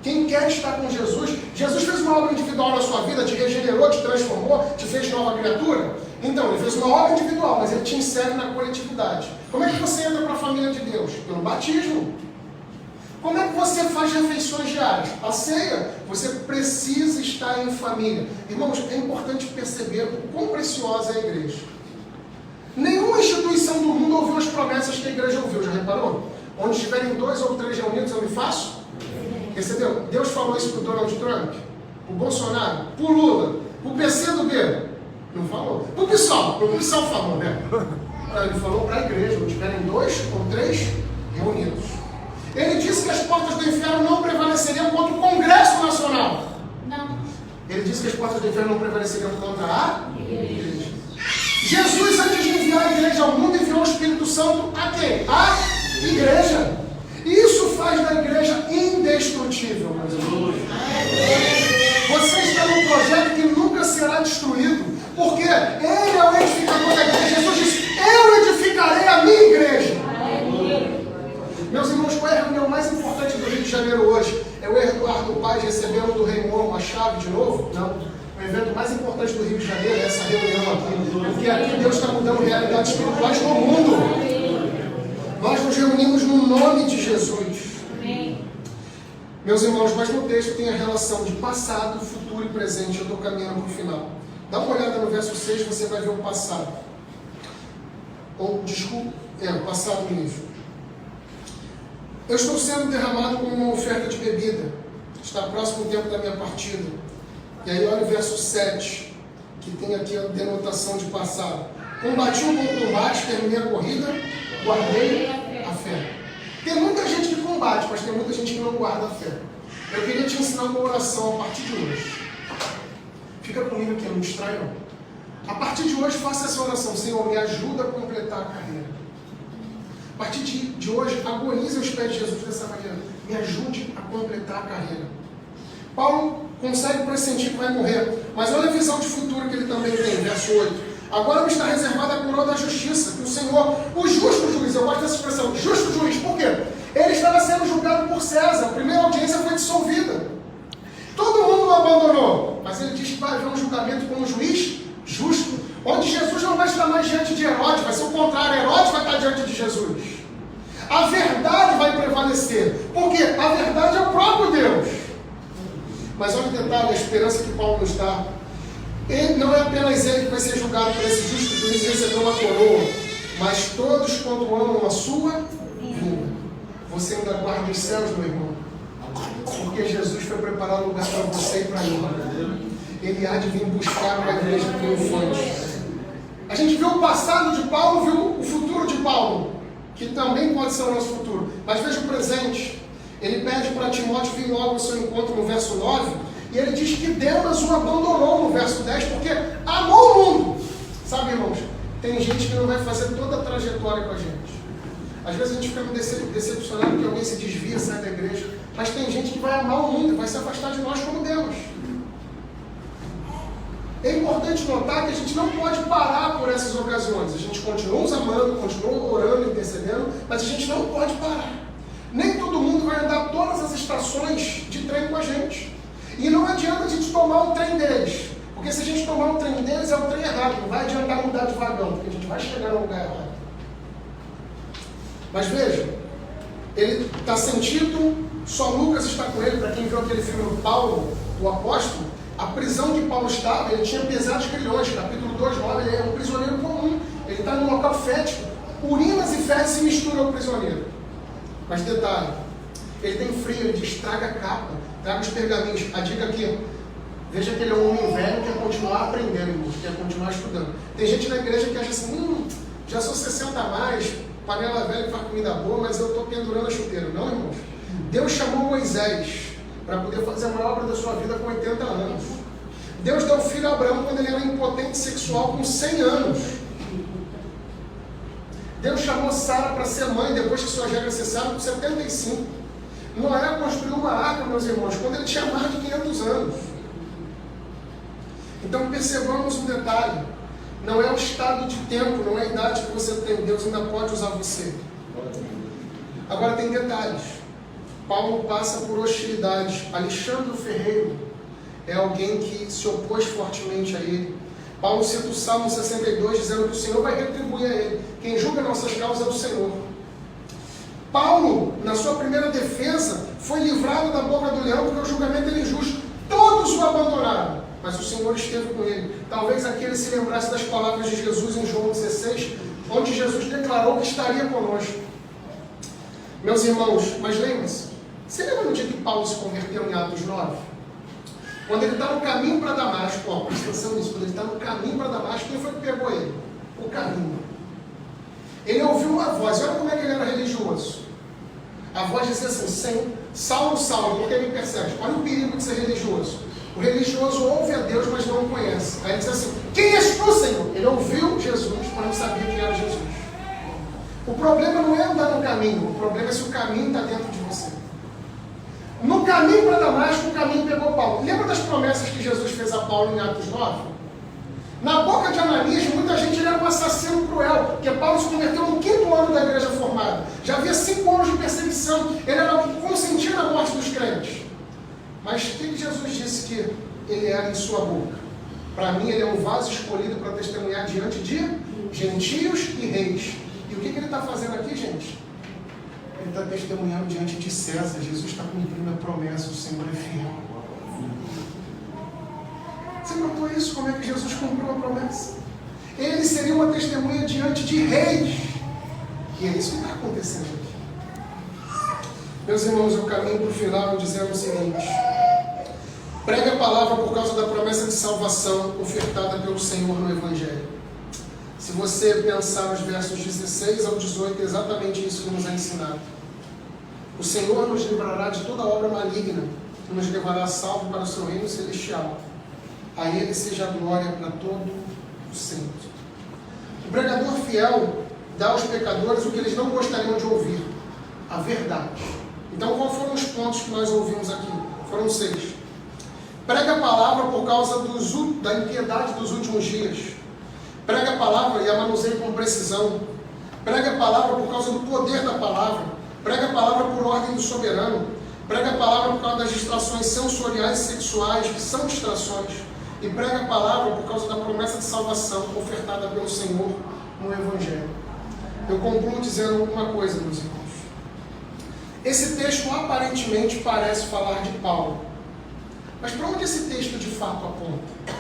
Quem quer estar com Jesus, Jesus fez uma obra individual na sua vida, te regenerou, te transformou, te fez nova criatura. Então, ele fez uma obra individual, mas ele te insere na coletividade. Como é que você entra para a família de Deus? Pelo batismo. Como é que você faz refeições diárias? A ceia, você precisa estar em família. Irmãos, é importante perceber o quão preciosa é a igreja. Nenhuma instituição do mundo ouviu as promessas que a igreja ouviu, já reparou? Onde estiverem 2 ou 3 reunidos, eu me faço? Percebeu? Deus falou isso para o Donald Trump, para o Bolsonaro, para o Lula, para o PCdoB. Não falou. Para o PSOL falou, né? Ele falou para a igreja, onde estiverem 2 ou 3 reunidos. Ele disse que as portas do inferno não prevaleceriam contra o Congresso Nacional. Não. Ele disse que as portas do inferno não prevaleceriam contra a igreja. Jesus, antes de enviar a igreja ao mundo, enviou o Espírito Santo a quem? A igreja. E isso faz da igreja indestrutível, meus irmãos. Você está num projeto que nunca será destruído, porque ele é o edificador da igreja. Jesus disse, eu edificarei a minha igreja. Meus irmãos, qual é a reunião mais importante do Rio de Janeiro hoje? É o Eduardo Paes recebendo do Rei Momo a chave de novo? Não. O evento mais importante do Rio de Janeiro é essa reunião aqui. Porque aqui Deus está mudando realidades espirituais no mundo. Nós nos reunimos no nome de Jesus. Meus irmãos, mas no texto tem a relação de passado, futuro e presente. Eu estou caminhando para o final. Dá uma olhada no verso 6, você vai ver o passado. O passado mesmo. Eu estou sendo derramado como uma oferta de bebida. Está próximo o tempo da minha partida. E aí olha o verso 7, que tem aqui a denotação de passado. Combati o bom combate, terminei a corrida, guardei a fé. Tem muita gente que combate, mas tem muita gente que não guarda a fé. Eu queria te ensinar uma oração a partir de hoje. Fica comigo aqui, não distrai não. A partir de hoje, faça essa oração. Senhor, me ajuda a completar a carreira. A partir de hoje, agonize aos pés de Jesus dessa maneira. Me ajude a completar a carreira. Paulo consegue pressentir que vai morrer. Mas olha a visão de futuro que ele também tem, verso 8. Agora me está reservada a coroa da justiça, que o Senhor, o justo juiz, eu gosto dessa expressão, justo juiz, por quê? Ele estava sendo julgado por César, a primeira audiência foi dissolvida. Todo mundo o abandonou, mas ele diz que vai haver um julgamento com um juiz justo, onde Jesus não vai estar mais diante de Herodes, vai ser o contrário, Herodes vai estar diante de Jesus. A verdade vai prevalecer, porque a verdade é o próprio Deus. Mas olha o detalhe, a esperança que Paulo nos dá. Ele, não é apenas ele que vai ser julgado por esse justo juiz e receber uma coroa, mas todos quanto amam a sua vinda. Você ainda guarda os céus, meu irmão, porque Jesus foi preparar um lugar para você e para mim. Ele há de vir buscar uma igreja triunfante. A gente viu o passado de Paulo, viu o futuro de Paulo, que também pode ser o nosso futuro. Mas veja o presente. Ele pede para Timóteo vir logo ao seu encontro no verso 9, e ele diz que Demas o abandonou no verso 10, porque amou o mundo. Sabe, irmãos, tem gente que não vai fazer toda a trajetória com a gente. Às vezes a gente fica decepcionado porque alguém se desvia, sai da igreja. Mas tem gente que vai amar o mundo, vai se afastar de nós como Deus. É importante notar que a gente não pode parar por essas ocasiões. A gente continua os amando, continua orando, intercedendo, mas a gente não pode parar. Nem todo mundo vai andar todas as estações de trem com a gente. E não adianta a gente tomar o trem deles. Porque se a gente tomar o trem deles, é o trem errado. Não vai adiantar mudar de vagão, porque a gente vai chegar no lugar errado. Mas veja, ele está sentido, só Lucas está com ele. Para quem viu aquele filme do Paulo, o apóstolo, a prisão que Paulo estava, ele tinha pesados grilhões. Capítulo 2:9, ele é um prisioneiro comum. Ele está num local fétido. Urinas e fezes se misturam ao prisioneiro. Mas detalhe, ele tem frio, ele diz, traga a capa, traga os pergaminhos. A dica aqui, veja que ele é um homem velho que quer continuar aprendendo, irmãos, quer continuar estudando. Tem gente na igreja que acha assim, já sou 60 a mais, panela velha que faz comida boa, mas eu estou pendurando a chuteira. Não, irmãos. Deus chamou Moisés para poder fazer a maior obra da sua vida com 80 anos. Deus deu filho a Abraão quando ele era impotente sexual com 100 anos. Deus chamou Sara para ser mãe depois que suas regras cessaram com 75. Noé construiu uma arca, meus irmãos, quando ele tinha mais de 500 anos. Então percebamos um detalhe. Não é o estado de tempo, não é a idade que você tem. Deus ainda pode usar você. Agora tem detalhes. Paulo passa por hostilidades. Alexandre o Ferreiro é alguém que se opôs fortemente a ele. Paulo cita o Salmo 62, dizendo que o Senhor vai retribuir a ele. Quem julga nossas causas é o Senhor. Paulo, na sua primeira defesa, foi livrado da boca do leão porque o julgamento era injusto. Todos o abandonaram, mas o Senhor esteve com ele. Talvez aqui ele se lembrasse das palavras de Jesus em João 16, onde Jesus declarou que estaria conosco. Meus irmãos, mas lembre-se, você lembra no dia que Paulo se converteu em Atos 9? Quando ele está no caminho para Damasco, ó, presta atenção nisso, quando ele está no caminho para Damasco, quem foi que pegou ele? O caminho. Ele ouviu uma voz, olha como é que ele era religioso. A voz dizia assim, Saulo, Saulo, por que me persegue? Olha o perigo de ser religioso. O religioso ouve a Deus, mas não o conhece. Aí ele diz assim, quem és tu, Senhor? Ele ouviu Jesus, mas não sabia quem era Jesus. O problema não é andar no caminho, o problema é se o caminho está dentro de você. No caminho para Damasco, o caminho pegou Paulo. Lembra das promessas que Jesus fez a Paulo em Atos 9? Na boca de Ananias, muita gente era um assassino cruel, porque Paulo se converteu no 5º ano da igreja formada. Já havia 5 anos de perseguição. Ele era o que consentia na morte dos crentes. Mas o que Jesus disse que ele era em sua boca? Para mim, ele é um vaso escolhido para testemunhar diante de gentios e reis. E o que ele está fazendo aqui, gente? Ele está testemunhando diante de César. Jesus está cumprindo a promessa, o Senhor é fiel. Você notou isso? Como é que Jesus cumpriu a promessa? Ele seria uma testemunha diante de reis. E é isso que está acontecendo aqui. Meus irmãos, eu caminho para o final dizendo o seguinte. Pregue a palavra por causa da promessa de salvação ofertada pelo Senhor no Evangelho. Se você pensar nos versos 16 ao 18, é exatamente isso que nos é ensinado. O Senhor nos livrará de toda obra maligna e nos levará salvo para o seu reino celestial. A Ele seja a glória para todo o sempre. O pregador fiel dá aos pecadores o que eles não gostariam de ouvir, a verdade. Então, quais foram os pontos que nós ouvimos aqui? Foram 6. Prega a palavra por causa da impiedade dos últimos dias. Prega a palavra e a manuseie com precisão. Prega a palavra por causa do poder da palavra. Prega a palavra por ordem do soberano. Prega a palavra por causa das distrações sensoriais e sexuais, que são distrações. E prega a palavra por causa da promessa de salvação ofertada pelo Senhor no Evangelho. Eu concluo dizendo uma coisa, meus irmãos. Esse texto aparentemente parece falar de Paulo. Mas para onde esse texto de fato aponta?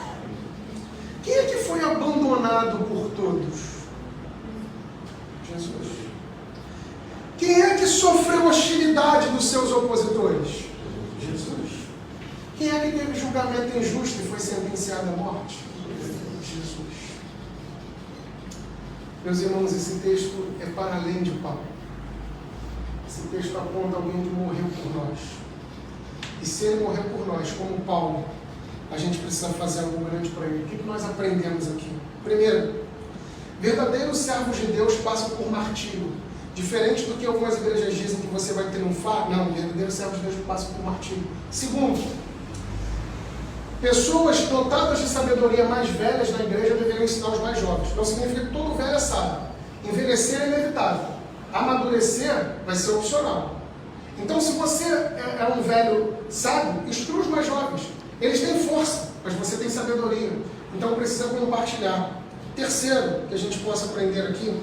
Quem é que foi abandonado por todos? Jesus. Quem é que sofreu hostilidade dos seus opositores? Jesus. Quem é que teve julgamento injusto e foi sentenciado à morte? Jesus. Meus irmãos, esse texto é para além de Paulo. Esse texto aponta alguém que morreu por nós. E se ele morreu por nós, como Paulo, a gente precisa fazer algo grande para ele. O que nós aprendemos aqui? Primeiro, verdadeiros servos de Deus passam por martírio. Diferente do que algumas igrejas dizem que você vai triunfar, não, o verdadeiro servo de Deus passa por martírio. Segundo, pessoas dotadas de sabedoria mais velhas na igreja deveriam ensinar os mais jovens. Não significa que todo velho é sábio. Envelhecer é inevitável. Amadurecer vai ser opcional. Então, se você é um velho sábio, instrua os mais jovens. Eles têm força, mas você tem sabedoria. Então, precisa compartilhar. Terceiro, que a gente possa aprender aqui,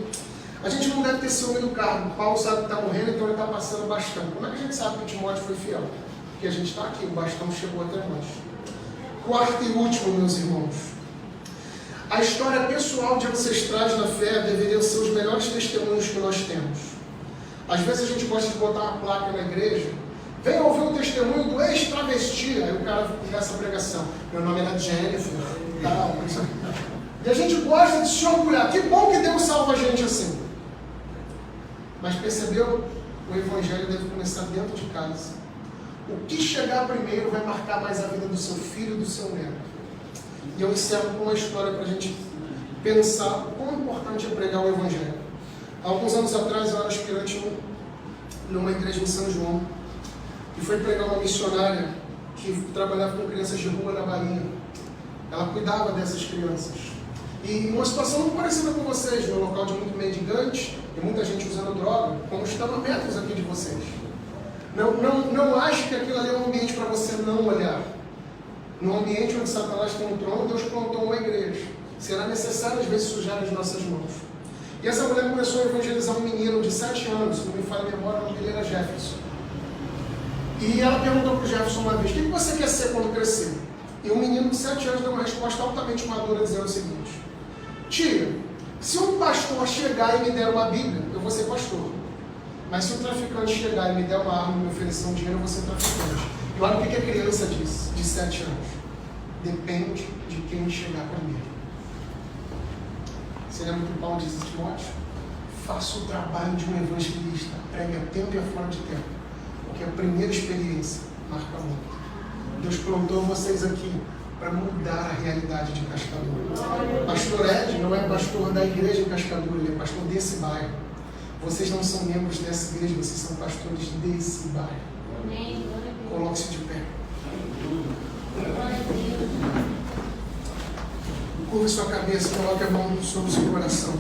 a gente não deve ter ciúme do cargo. Paulo sabe que está morrendo, então ele está passando o bastão. Como é que a gente sabe que Timóteo foi fiel? Porque a gente está aqui, o bastão chegou até nós. Quarto e último, meus irmãos. A história pessoal de ancestrais na fé deveria ser os melhores testemunhos que nós temos. Às vezes a gente gosta de botar uma placa na igreja. Venha ouvir o testemunho do ex-travesti. Aí o cara começa a pregação. Meu nome era Jennifer. Tal, e a gente gosta de se orgulhar. Que bom que Deus salva a gente assim. Mas percebeu? O evangelho deve começar dentro de casa. O que chegar primeiro vai marcar mais a vida do seu filho e do seu neto. E eu encerro com uma história para a gente pensar o quão importante é pregar o evangelho. Há alguns anos atrás eu era aspirante numa igreja em São João e foi pregar uma missionária que trabalhava com crianças de rua na Bahia. Ela cuidava dessas crianças. E uma situação muito parecida com vocês, num local de muito mendigante e muita gente usando droga, como estão a metros aqui de vocês. Não ache que aquilo ali é um ambiente para você não olhar. No ambiente onde Satanás tem um trono, Deus plantou uma igreja. Será necessário às vezes sujar as nossas mãos. E essa mulher começou a evangelizar um menino de 7 anos, se não me falha a memória, o nome dele era Jefferson. E ela perguntou para o Jefferson uma vez: o que você quer ser quando crescer? E um menino de 7 anos deu uma resposta altamente madura, dizendo o seguinte: tia, se um pastor chegar e me der uma Bíblia, eu vou ser pastor. Mas se um traficante chegar e me der uma arma e me oferecer um dinheiro, eu vou ser traficante. E olha o que a criança diz, de 7 anos: depende de quem chegar primeiro. Você lembra que Paulo diz a Timóteo? Faça o trabalho de um evangelista, pregue a tempo e a fora de tempo, porque a primeira experiência marca muito. Deus plantou vocês aqui para mudar a realidade de Cascadura. Pastor Ed não é pastor da igreja em Cascadura, ele é pastor desse bairro. Vocês não são membros dessa igreja, vocês são pastores desse bairro. Coloque-se de pé. Curve sua cabeça, coloque a mão sobre o seu coração.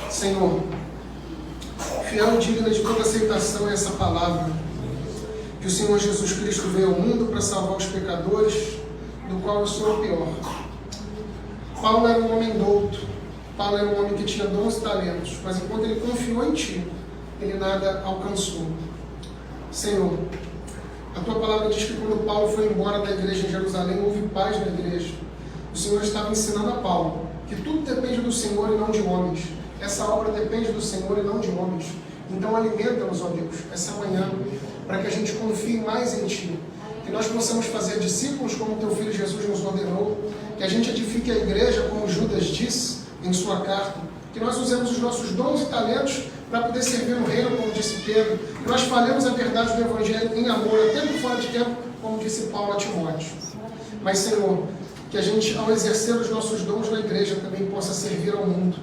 Senhor, fiel e digna de toda aceitação é essa palavra, que o Senhor Jesus Cristo veio ao mundo para salvar os pecadores, do qual eu sou o pior. Paulo era um homem douto, Paulo era um homem que tinha dons e talentos, mas enquanto ele confiou em Ti, ele nada alcançou. Senhor, a Tua palavra diz que quando Paulo foi embora da igreja em Jerusalém, houve paz na igreja. O Senhor estava ensinando a Paulo que tudo depende do Senhor e não de homens. Essa obra depende do Senhor e não de homens. Então alimenta-nos, ó Deus, essa manhã, para que a gente confie mais em Ti. Que nós possamos fazer discípulos como Teu Filho Jesus nos ordenou. Que a gente edifique a igreja como Judas disse em sua carta. Que nós usemos os nossos dons e talentos para poder servir no reino, como disse Pedro. Que nós falemos a verdade do Evangelho em amor, a tempo e fora de tempo, como disse Paulo a Timóteo. Mas, Senhor, que a gente, ao exercer os nossos dons na igreja, também possa servir ao mundo.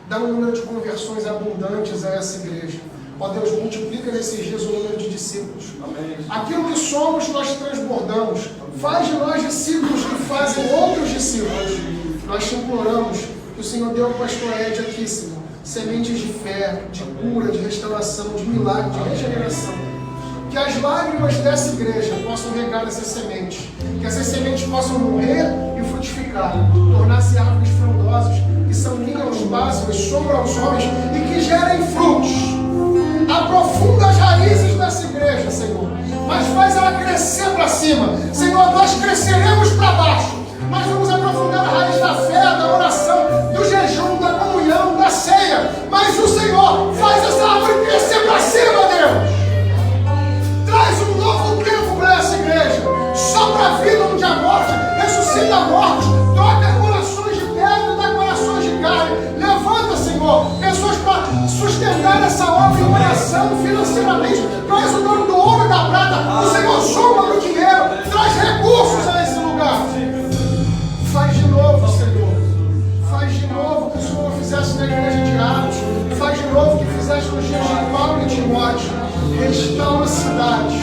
Dá um número de conversões abundantes a essa igreja. Ó Deus, multiplica nesses dias o número de discípulos. Amém. Aquilo que somos, nós transbordamos. Faz de nós discípulos que fazem outros discípulos. Nós te imploramos que o Senhor dê ao pastor Ed aqui, Senhor, sementes de fé, de cura, de restauração, de milagre, de regeneração. Que as lágrimas dessa igreja possam regar essas sementes. Que essas sementes possam morrer e frutificar. Tornar-se árvores frondosas, que são ninho aos pássaros, sombra aos homens e que gerem frutos. Aprofunda as raízes dessa igreja, Senhor. Mas faz ela crescer para cima. Senhor, nós cresceremos para baixo. Mas vamos aprofundar a raiz da fé, da oração, do jejum, da comunhão, da ceia. Mas o Senhor faz essa árvore crescer para cima, Deus. Traz um novo tempo para essa igreja. Sopra a vida onde há morte, ressuscita mortos, troca corações de pedra e dá corações de carne. Levanta, Senhor, pessoas para sustentar essa obra em oração financeiramente. Traz o dono do ouro e da prata. O Senhor soma no dinheiro, traz recursos a esse lugar. Faz de novo, Senhor. Faz de novo o que o Senhor fizesse na igreja de Atos. de Paulo e Timóteo, restaura a cidade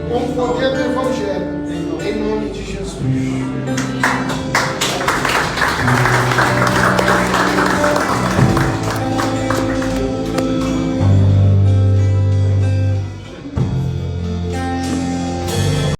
com o poder do Evangelho, em nome de Jesus.